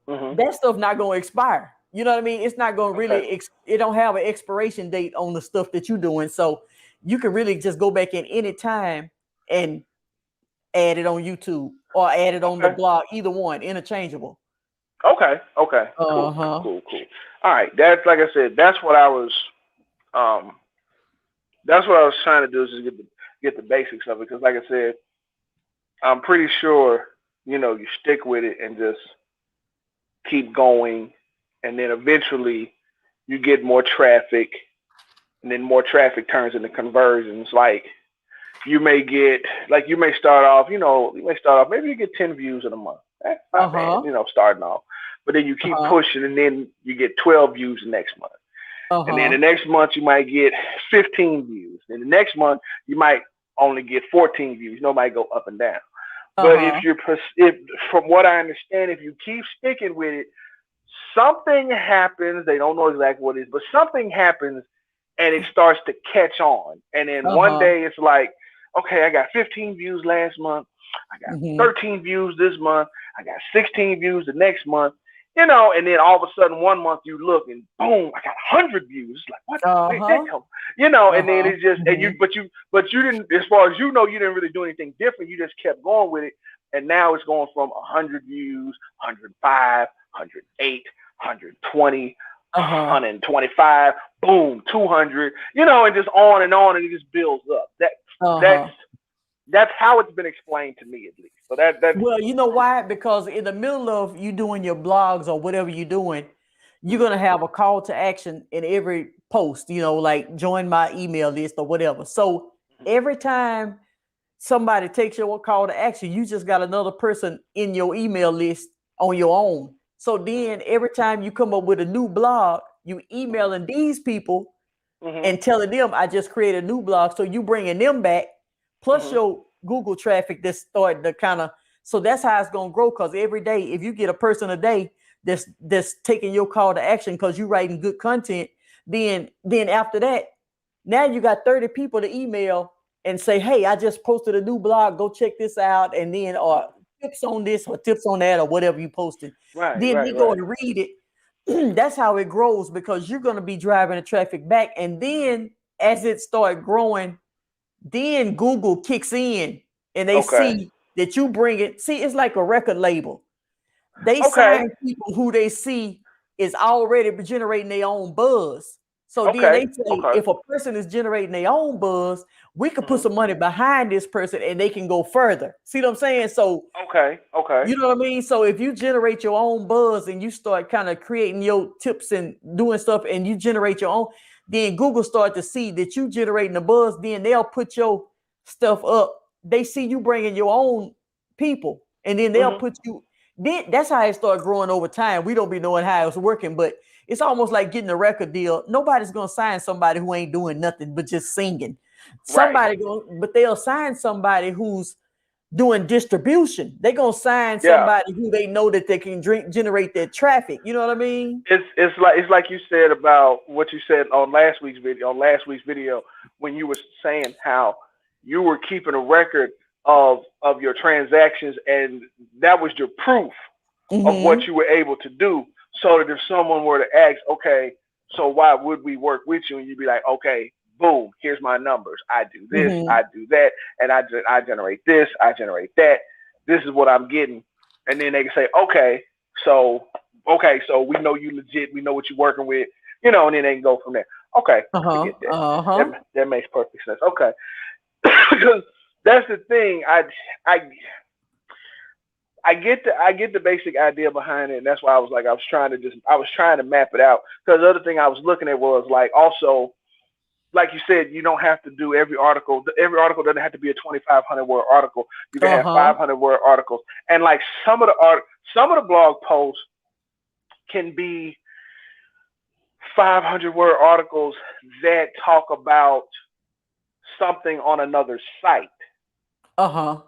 that stuff not gonna expire. You know what I mean? It's not gonna really. It don't have an expiration date on the stuff that you're doing, so you can really just go back in any time and add it on YouTube or add it on the Okay. blog. Either one, interchangeable. Okay. Okay. Cool. Uh-huh. Cool. Cool. All right. That's like I said. Um. That's what I was trying to do is just get the basics of it because, like I said, I'm pretty sure you stick with it and just keep going, and then eventually you get more traffic, and then more traffic turns into conversions. Like you may start off, maybe you get 10 views in a month. That's not bad, Uh-huh. starting off. But then you keep Uh-huh. pushing, and then you get 12 views the next month. And then the Uh-huh. next month you might get 15 views. And the next month you might only get 14 views. Might go up and down. But Uh-huh. if from what I understand, if you keep sticking with it, something happens. They don't know exactly what it is, but something happens and it starts to catch on. And then one Uh-huh. day it's like, okay, I got 15 views last month. I got Mm-hmm. 13 views this month. I got 16 views the next month. And then all of a sudden one month you look and boom, I got 100 views. It's like, what? Where did that Uh-huh. come? And then Uh-huh. it's just, Mm-hmm. but you didn't, as far as you didn't really do anything different. You just kept going with it. And now it's going from 100 views, 105, 108, 120, Uh-huh. 125, boom, 200, and just on, and it just builds up. That's Uh-huh. that's how it's been explained to me, at least. So that's Well, you know why? Because in the middle of you doing your blogs or whatever you're doing, you're mhm, gonna have a call to action in every post, like join my email list or whatever. So mhm, every time somebody takes your call to action, you just got another person in your email list on your own. So mhm, then every time you come up with a new blog, you mhm, emailing these people mhm, and telling them I just created a new blog. So you bringing them back, plus mhm, your Google traffic that's starting to kind of. So that's how it's gonna grow. Because every day, if you get a person a day that's taking your call to action because you writing good content, then after that, now you got 30 people to email and say, hey, I just posted a new blog. Go check this out, and then or mhm. tips on this or tips on that or whatever you posted. Right, Then right, they go right. and read it. That's how it grows because you're going to be driving the traffic back. And then as it start growing, then Google kicks in and they Okay, see that you bring it. See, it's like a record label. They okay, sign people who they see is already generating their own buzz. So then okay, they say, okay. if a person is generating their own buzz, we could put Mhm. some money behind this person and they can go further. See what I'm saying? So Okay, okay. you know what I mean? So if you generate your own buzz and you start kind of creating your tips and doing stuff and you generate your own, then Google start to see that you generating the buzz, then they'll put your stuff up. They see you bringing your own people and then they'll Mhm. put you, then that's how it start growing over time. We don't be knowing how it's working, but it's almost like getting a record deal. Nobody's going to sign somebody who ain't doing nothing but just singing. Right. Somebody going, but they'll sign somebody who's doing distribution. They're gonna sign Yeah. somebody who they know that they can generate their traffic. You know what I mean? It's like you said about what you said on last week's video when you were saying how you were keeping a record of your transactions and that was your proof of what Mm-hmm. you were able to do so that if someone were to ask, okay, so why would we work with you? And you'd be like, okay, boom, here's my numbers. I do this, Mm-hmm. I do that, and I generate this, I generate that. This is what I'm getting. And then they can say, so so we know you legit, we know what you're working with, and then they can go from there. Okay, I Uh-huh. get that. That Uh-huh. that makes perfect sense. Okay. Because that's the thing. I I get the basic idea behind it, and that's why I was trying to map it out. Because the other thing I was looking at was like also like you said, you don't have to do every article. Every article doesn't have to be a 2,500 word article. You can have Uh-huh. 500 word articles, and like some of the blog posts can be 500 word articles that talk about something on another site. Uh-huh.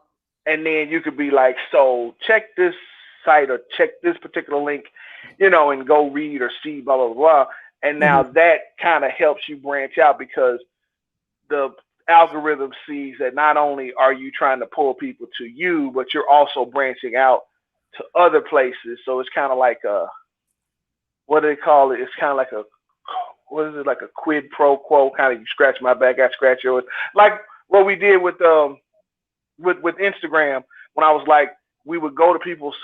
And then you could be like, so check this site or check this particular link, and go read or see blah blah blah. And now Mm-hmm. that kind of helps you branch out because the algorithm sees that not only are you trying to pull people to you, but you're also branching out to other places. So it's kind of like what do they call it? It's kind of like what is it, like a quid pro quo? Kind of you scratch my back, I scratch yours. Like what we did with Instagram when I was like, we would go to people's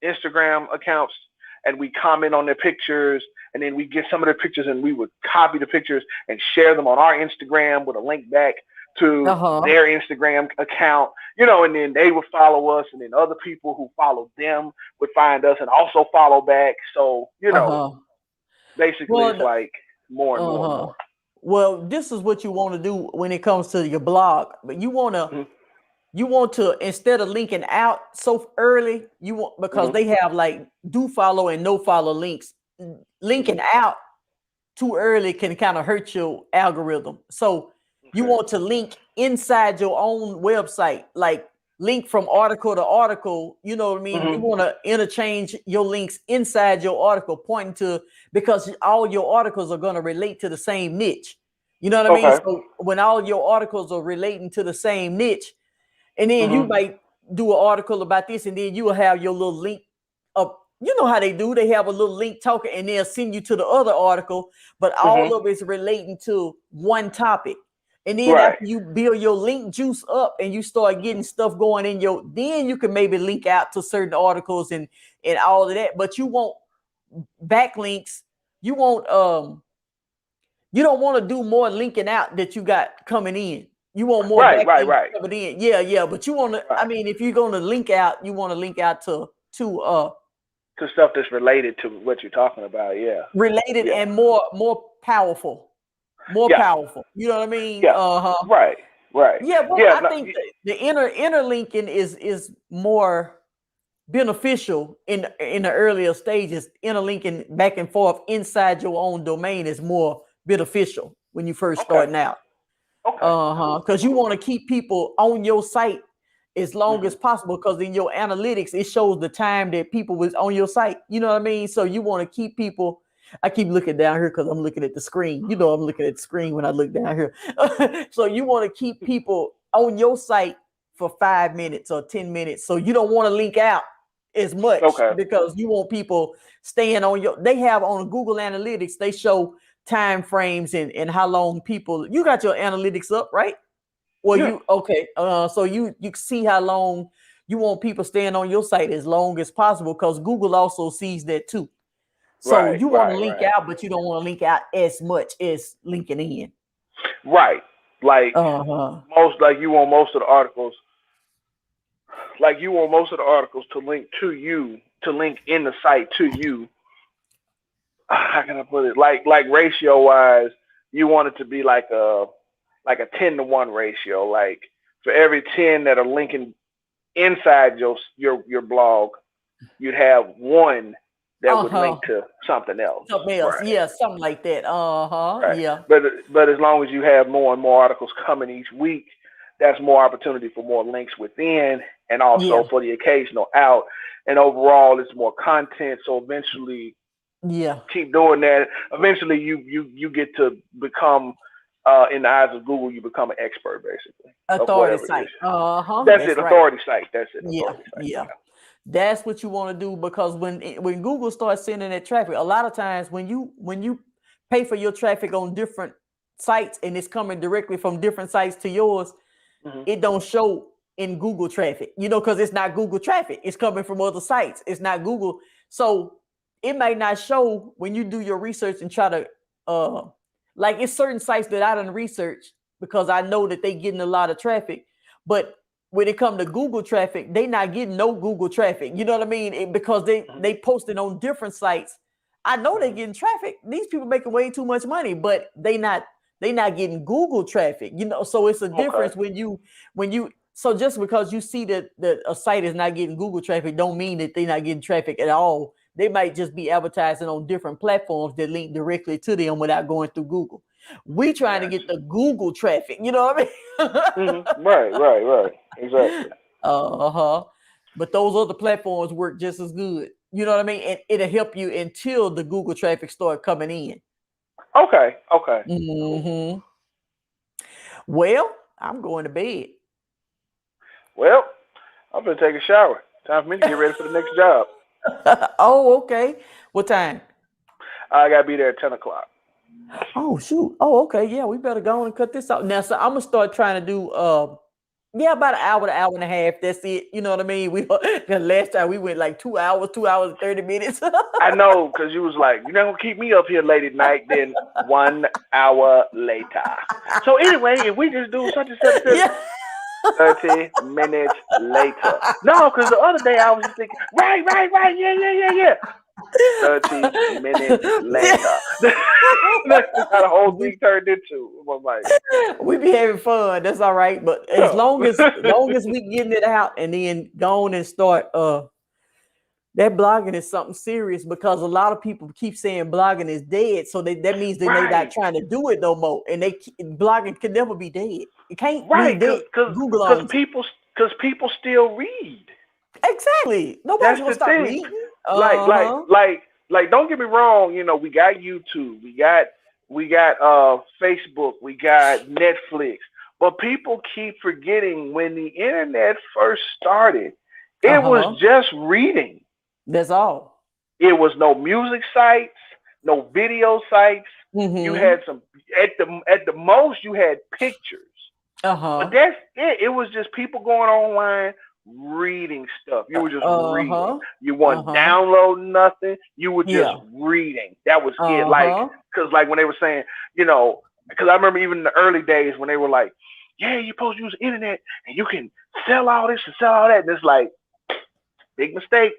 Instagram accounts and we comment on their pictures, and then we get some of their pictures and we would copy the pictures and share them on our Instagram with a link back to their Instagram account, and then they would follow us, and then other people who followed them would find us and also follow back. So, basically it's like more and more and more. Well, this is what you want to do when it comes to your blog, but you want to, instead of linking out so early, because they have like do follow and no follow links. Linking out too early can kind of hurt your algorithm. So you want to link inside your own website, like link from article to article. You know what I mean? You want to interchange your links inside your article, pointing to, because all your articles are going to relate to the same niche. You know what I mean? So when all your articles are relating to the same niche, and then you might do an article about this, and then you will have your little link up. You know how they do. They have a little link token, and they'll send you to the other article, but all of it's relating to one topic. And then after you build your link juice up and you start getting stuff going in then you can maybe link out to certain articles and all of that. But you want backlinks. You want you don't want to do more linking out that you got coming in. You want more backlinks coming in. Yeah. But you want to, I mean, if you're going to link out, you want to link out to stuff that's related to what you're talking about. Yeah. Related and more powerful. Powerful. You know what I mean? Yeah. Right. Yeah, well, I think the interlinking is more beneficial in the earlier stages. Interlinking back and forth inside your own domain is more beneficial when you first starting out. Because you want to keep people on your site as long as possible, because in your analytics it shows the time that people was on your site. You know what I mean? So you want to keep people. I keep looking down here because I'm looking at the screen. I'm looking at the screen when I look down here. So you want to keep people on your site for 5 minutes or 10 minutes. So you don't want to link out as much because you want people staying on they have on Google Analytics, they show time frames and how long people, you got your analytics up, right? Well, so you see how long you want people staying on your site as long as possible, because Google also sees that too. So you want to link out, but you don't want to link out as much as linking in. Right. Like you want most of the articles. Like you want most of the articles to link to you, to link in the site to you. How can I put it? Like ratio wise, you want it to be like a 10-to-1 ratio. Like for every 10 that are linking inside your blog, you'd have one that would link to something else. Yeah, something like that. Yeah. But as long as you have more and more articles coming each week, that's more opportunity for more links within, and also for the occasional out. And overall, it's more content. So eventually, keep doing that. Eventually, you get to become, in the eyes of Google, you become an expert, basically. Authority site. That's it. Authority site. That's it. Yeah. That's what you want to do, because when Google starts sending that traffic, a lot of times when you pay for your traffic on different sites and it's coming directly from different sites to yours, it don't show in Google traffic, because it's not Google traffic. It's coming from other sites. It's not Google. So it might not show when you do your research and try to, like it's certain sites that I done research because I know that they getting a lot of traffic, but when it comes to Google traffic, they not getting no Google traffic. You know what I mean? Because they posted on different sites. I know they getting traffic. These people making way too much money, but they not getting Google traffic. So it's a difference when you. So just because you see that a site is not getting Google traffic, don't mean that they're not getting traffic at all. They might just be advertising on different platforms that link directly to them without going through Google. We trying to get the Google traffic. You know what I mean? Right. Exactly. But those other platforms work just as good. You know what I mean? And it'll help you until the Google traffic start coming in. Okay. Well, I'm going to bed. Well, I'm gonna take a shower. Time for me to get ready for the next job. Oh, okay. What time? I gotta be there at 10 o'clock. Oh, shoot. Oh, okay. Yeah, we better go on and cut this out now. So I'm gonna start trying to do Yeah, about an hour and a half. That's it. You know what I mean? We the last time we went like 2 hours and 30 minutes. I know, because you was like, you're not gonna keep me up here late at night. Then 1 hour later. So anyway, if we just do such and such, and such Yeah. 30 minutes later. No, because the other day I was just thinking, right, right, right, yeah, yeah, yeah, yeah. 30 minutes later. That's how the whole thing turned into. I'm like, We be having fun. That's all right. But as yeah. long as we getting it out and then go on and start that blogging is something serious, because a lot of people keep saying blogging is dead. So that means they not Right, trying to do it no more. And blogging can never be dead. It can't be right, dead. Google cause owns it. people still read. Exactly. Nobody's That's gonna the stop thing. reading. Like, like, Uh-huh. like, like. Don't get me wrong. You know, we got YouTube, we got Facebook, we got Netflix. But people keep forgetting when the internet first started, it was Uh-huh. just reading. That's all. It was no music sites, no video sites. You Mm-hmm. had some at the most you had pictures. But Uh-huh. that's it. It was just people going online reading stuff. You were just reading. Uh-huh. You weren't Uh-huh. downloading nothing. You were just Yeah. reading. That was it. Like, Uh-huh. cause like when they were saying, cause I remember even in the early days when they were like, yeah, you're supposed to use the internet and you can sell all this and sell all that. And it's like, big mistake.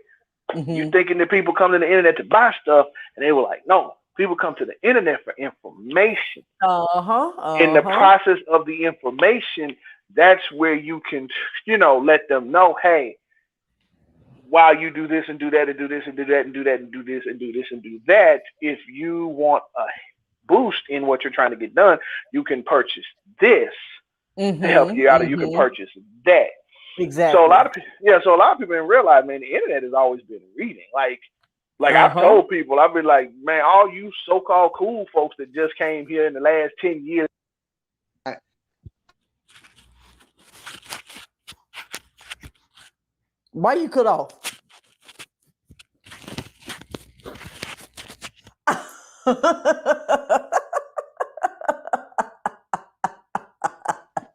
You Mm-hmm. thinking that people come to the internet to buy stuff, and they were like, no, people come to the internet for information. Uh-huh. In the Uh-huh. process of the information, that's where you can, let them know, hey, while you do this and do that and do this and do that and do that and do this and do this and do that, if you want a boost in what you're trying to get done, you can purchase this to help Mm-hmm. you out, or you can Mm-hmm. purchase that. So a lot Exactly. of people, yeah. So a lot of people didn't realize, man, the internet has always been reading. Like I've Uh-huh. told people, I've been like, man, all you so-called cool folks that just came here in the last 10 years. Why you cut off?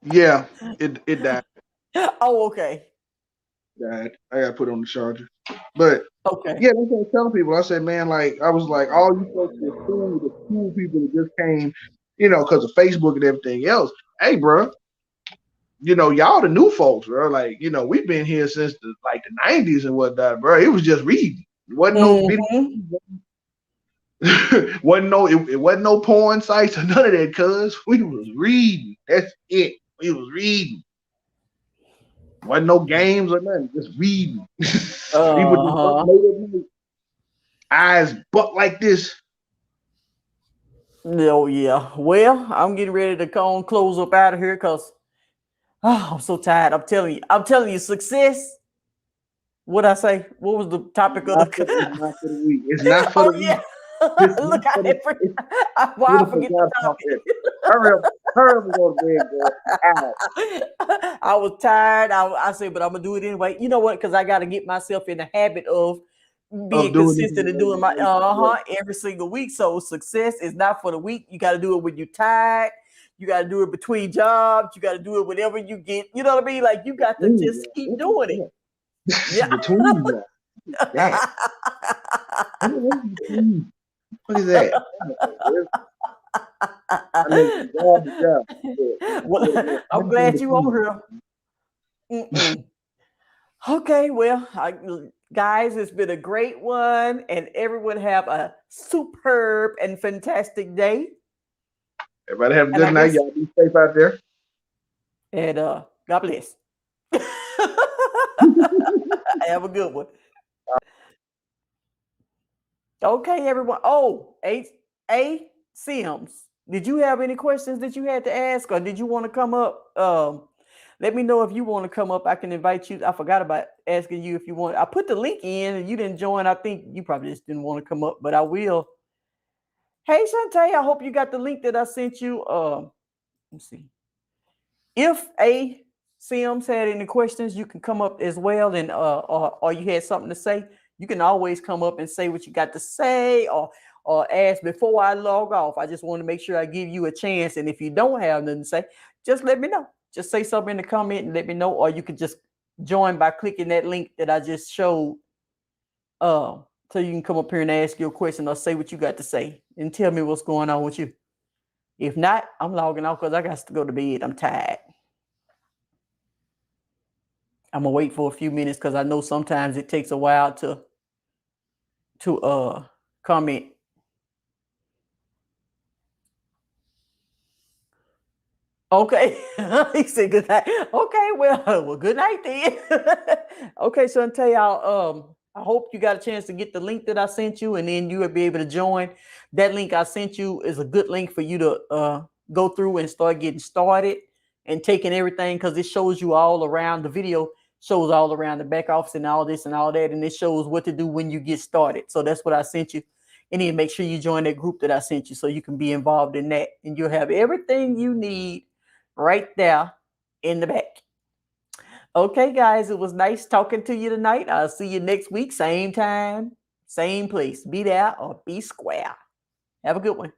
Yeah, it died. Oh, okay. Died. I got put on the charger. But Okay. yeah, that's what I was telling people. I said, man, like I was like, all you folks that seeing the cool people that just came, because of Facebook and everything else. Hey, bro, y'all the new folks, bro. Like, we've been here since the '90s and whatnot, bro. It was just reading. It wasn't no video. Mm-hmm. It wasn't no porn sites or none of that, cuz we was reading. That's it. We was reading. Wasn't no games or nothing, just reading. People just up Uh-huh. late at night, eyes buck like this. Oh yeah. Well, I'm getting ready to go and close up out of here because I'm so tired. I'm telling you, success. What I say? What was the topic of It's the? not for the weak. It's not for the Oh weak. yeah. It's not Look, I for the. had for, It's why I beautiful forget the God about topic. that. Hurry up and go to bed, girl. Ow. I was tired. I said, but I'm gonna do it anyway. You know what? Because I got to get myself in the habit of Of being doing this consistent and doing my every single week. So success is not for the week. You got to do it when you're tired. You got to do it between jobs. You got to do it whenever you get. You know what I mean? Like you got to just keep doing it. Yeah. between you. That. What is that? I mean, job to job. Well, I'm glad you on here. Mm-mm. Okay, well, guys, it's been a great one, and everyone have a superb and fantastic day. Everybody have a And I good night. guess, Y'all be safe out there. and God bless. Have a good one. Okay, everyone. Oh, A Sims, did you have any questions that you had to ask, or did you want to come up? Let me know if you want to come up. I can invite you. I forgot about asking you if you want. I put the link in and you didn't join. I think you probably just didn't want to come up, but I will. Hey, Shantae, I hope you got the link that I sent you. Let's see. If A Sims had any questions, you can come up as well, and or you had something to say, you can always come up and say what you got to say, or ask before I log off. I just want to make sure I give you a chance, and if you don't have nothing to say, just let me know. just say something in the comment and let me know, or you could just join by clicking that link that I just showed. So you can come up here and ask your question or say what you got to say and tell me what's going on with you. If not, I'm logging off because I got to go to bed. I'm tired. I'm gonna wait for a few minutes because I know sometimes it takes a while to comment. Okay. He said good night. Okay, well, good night then. Okay, so I'll tell y'all, I hope you got a chance to get the link that I sent you, and then you will be able to join. That link I sent you is a good link for you to go through and start getting started and taking everything, because it shows you all around. The video shows all around the back office and all this and all that, and it shows what to do when you get started. So that's what I sent you. And then make sure you join that group that I sent you so you can be involved in that, and you'll have everything you need right there in the back. Okay, guys, it was nice talking to you tonight. I'll see you next week, same time, same place. Be there or be square. Have a good one.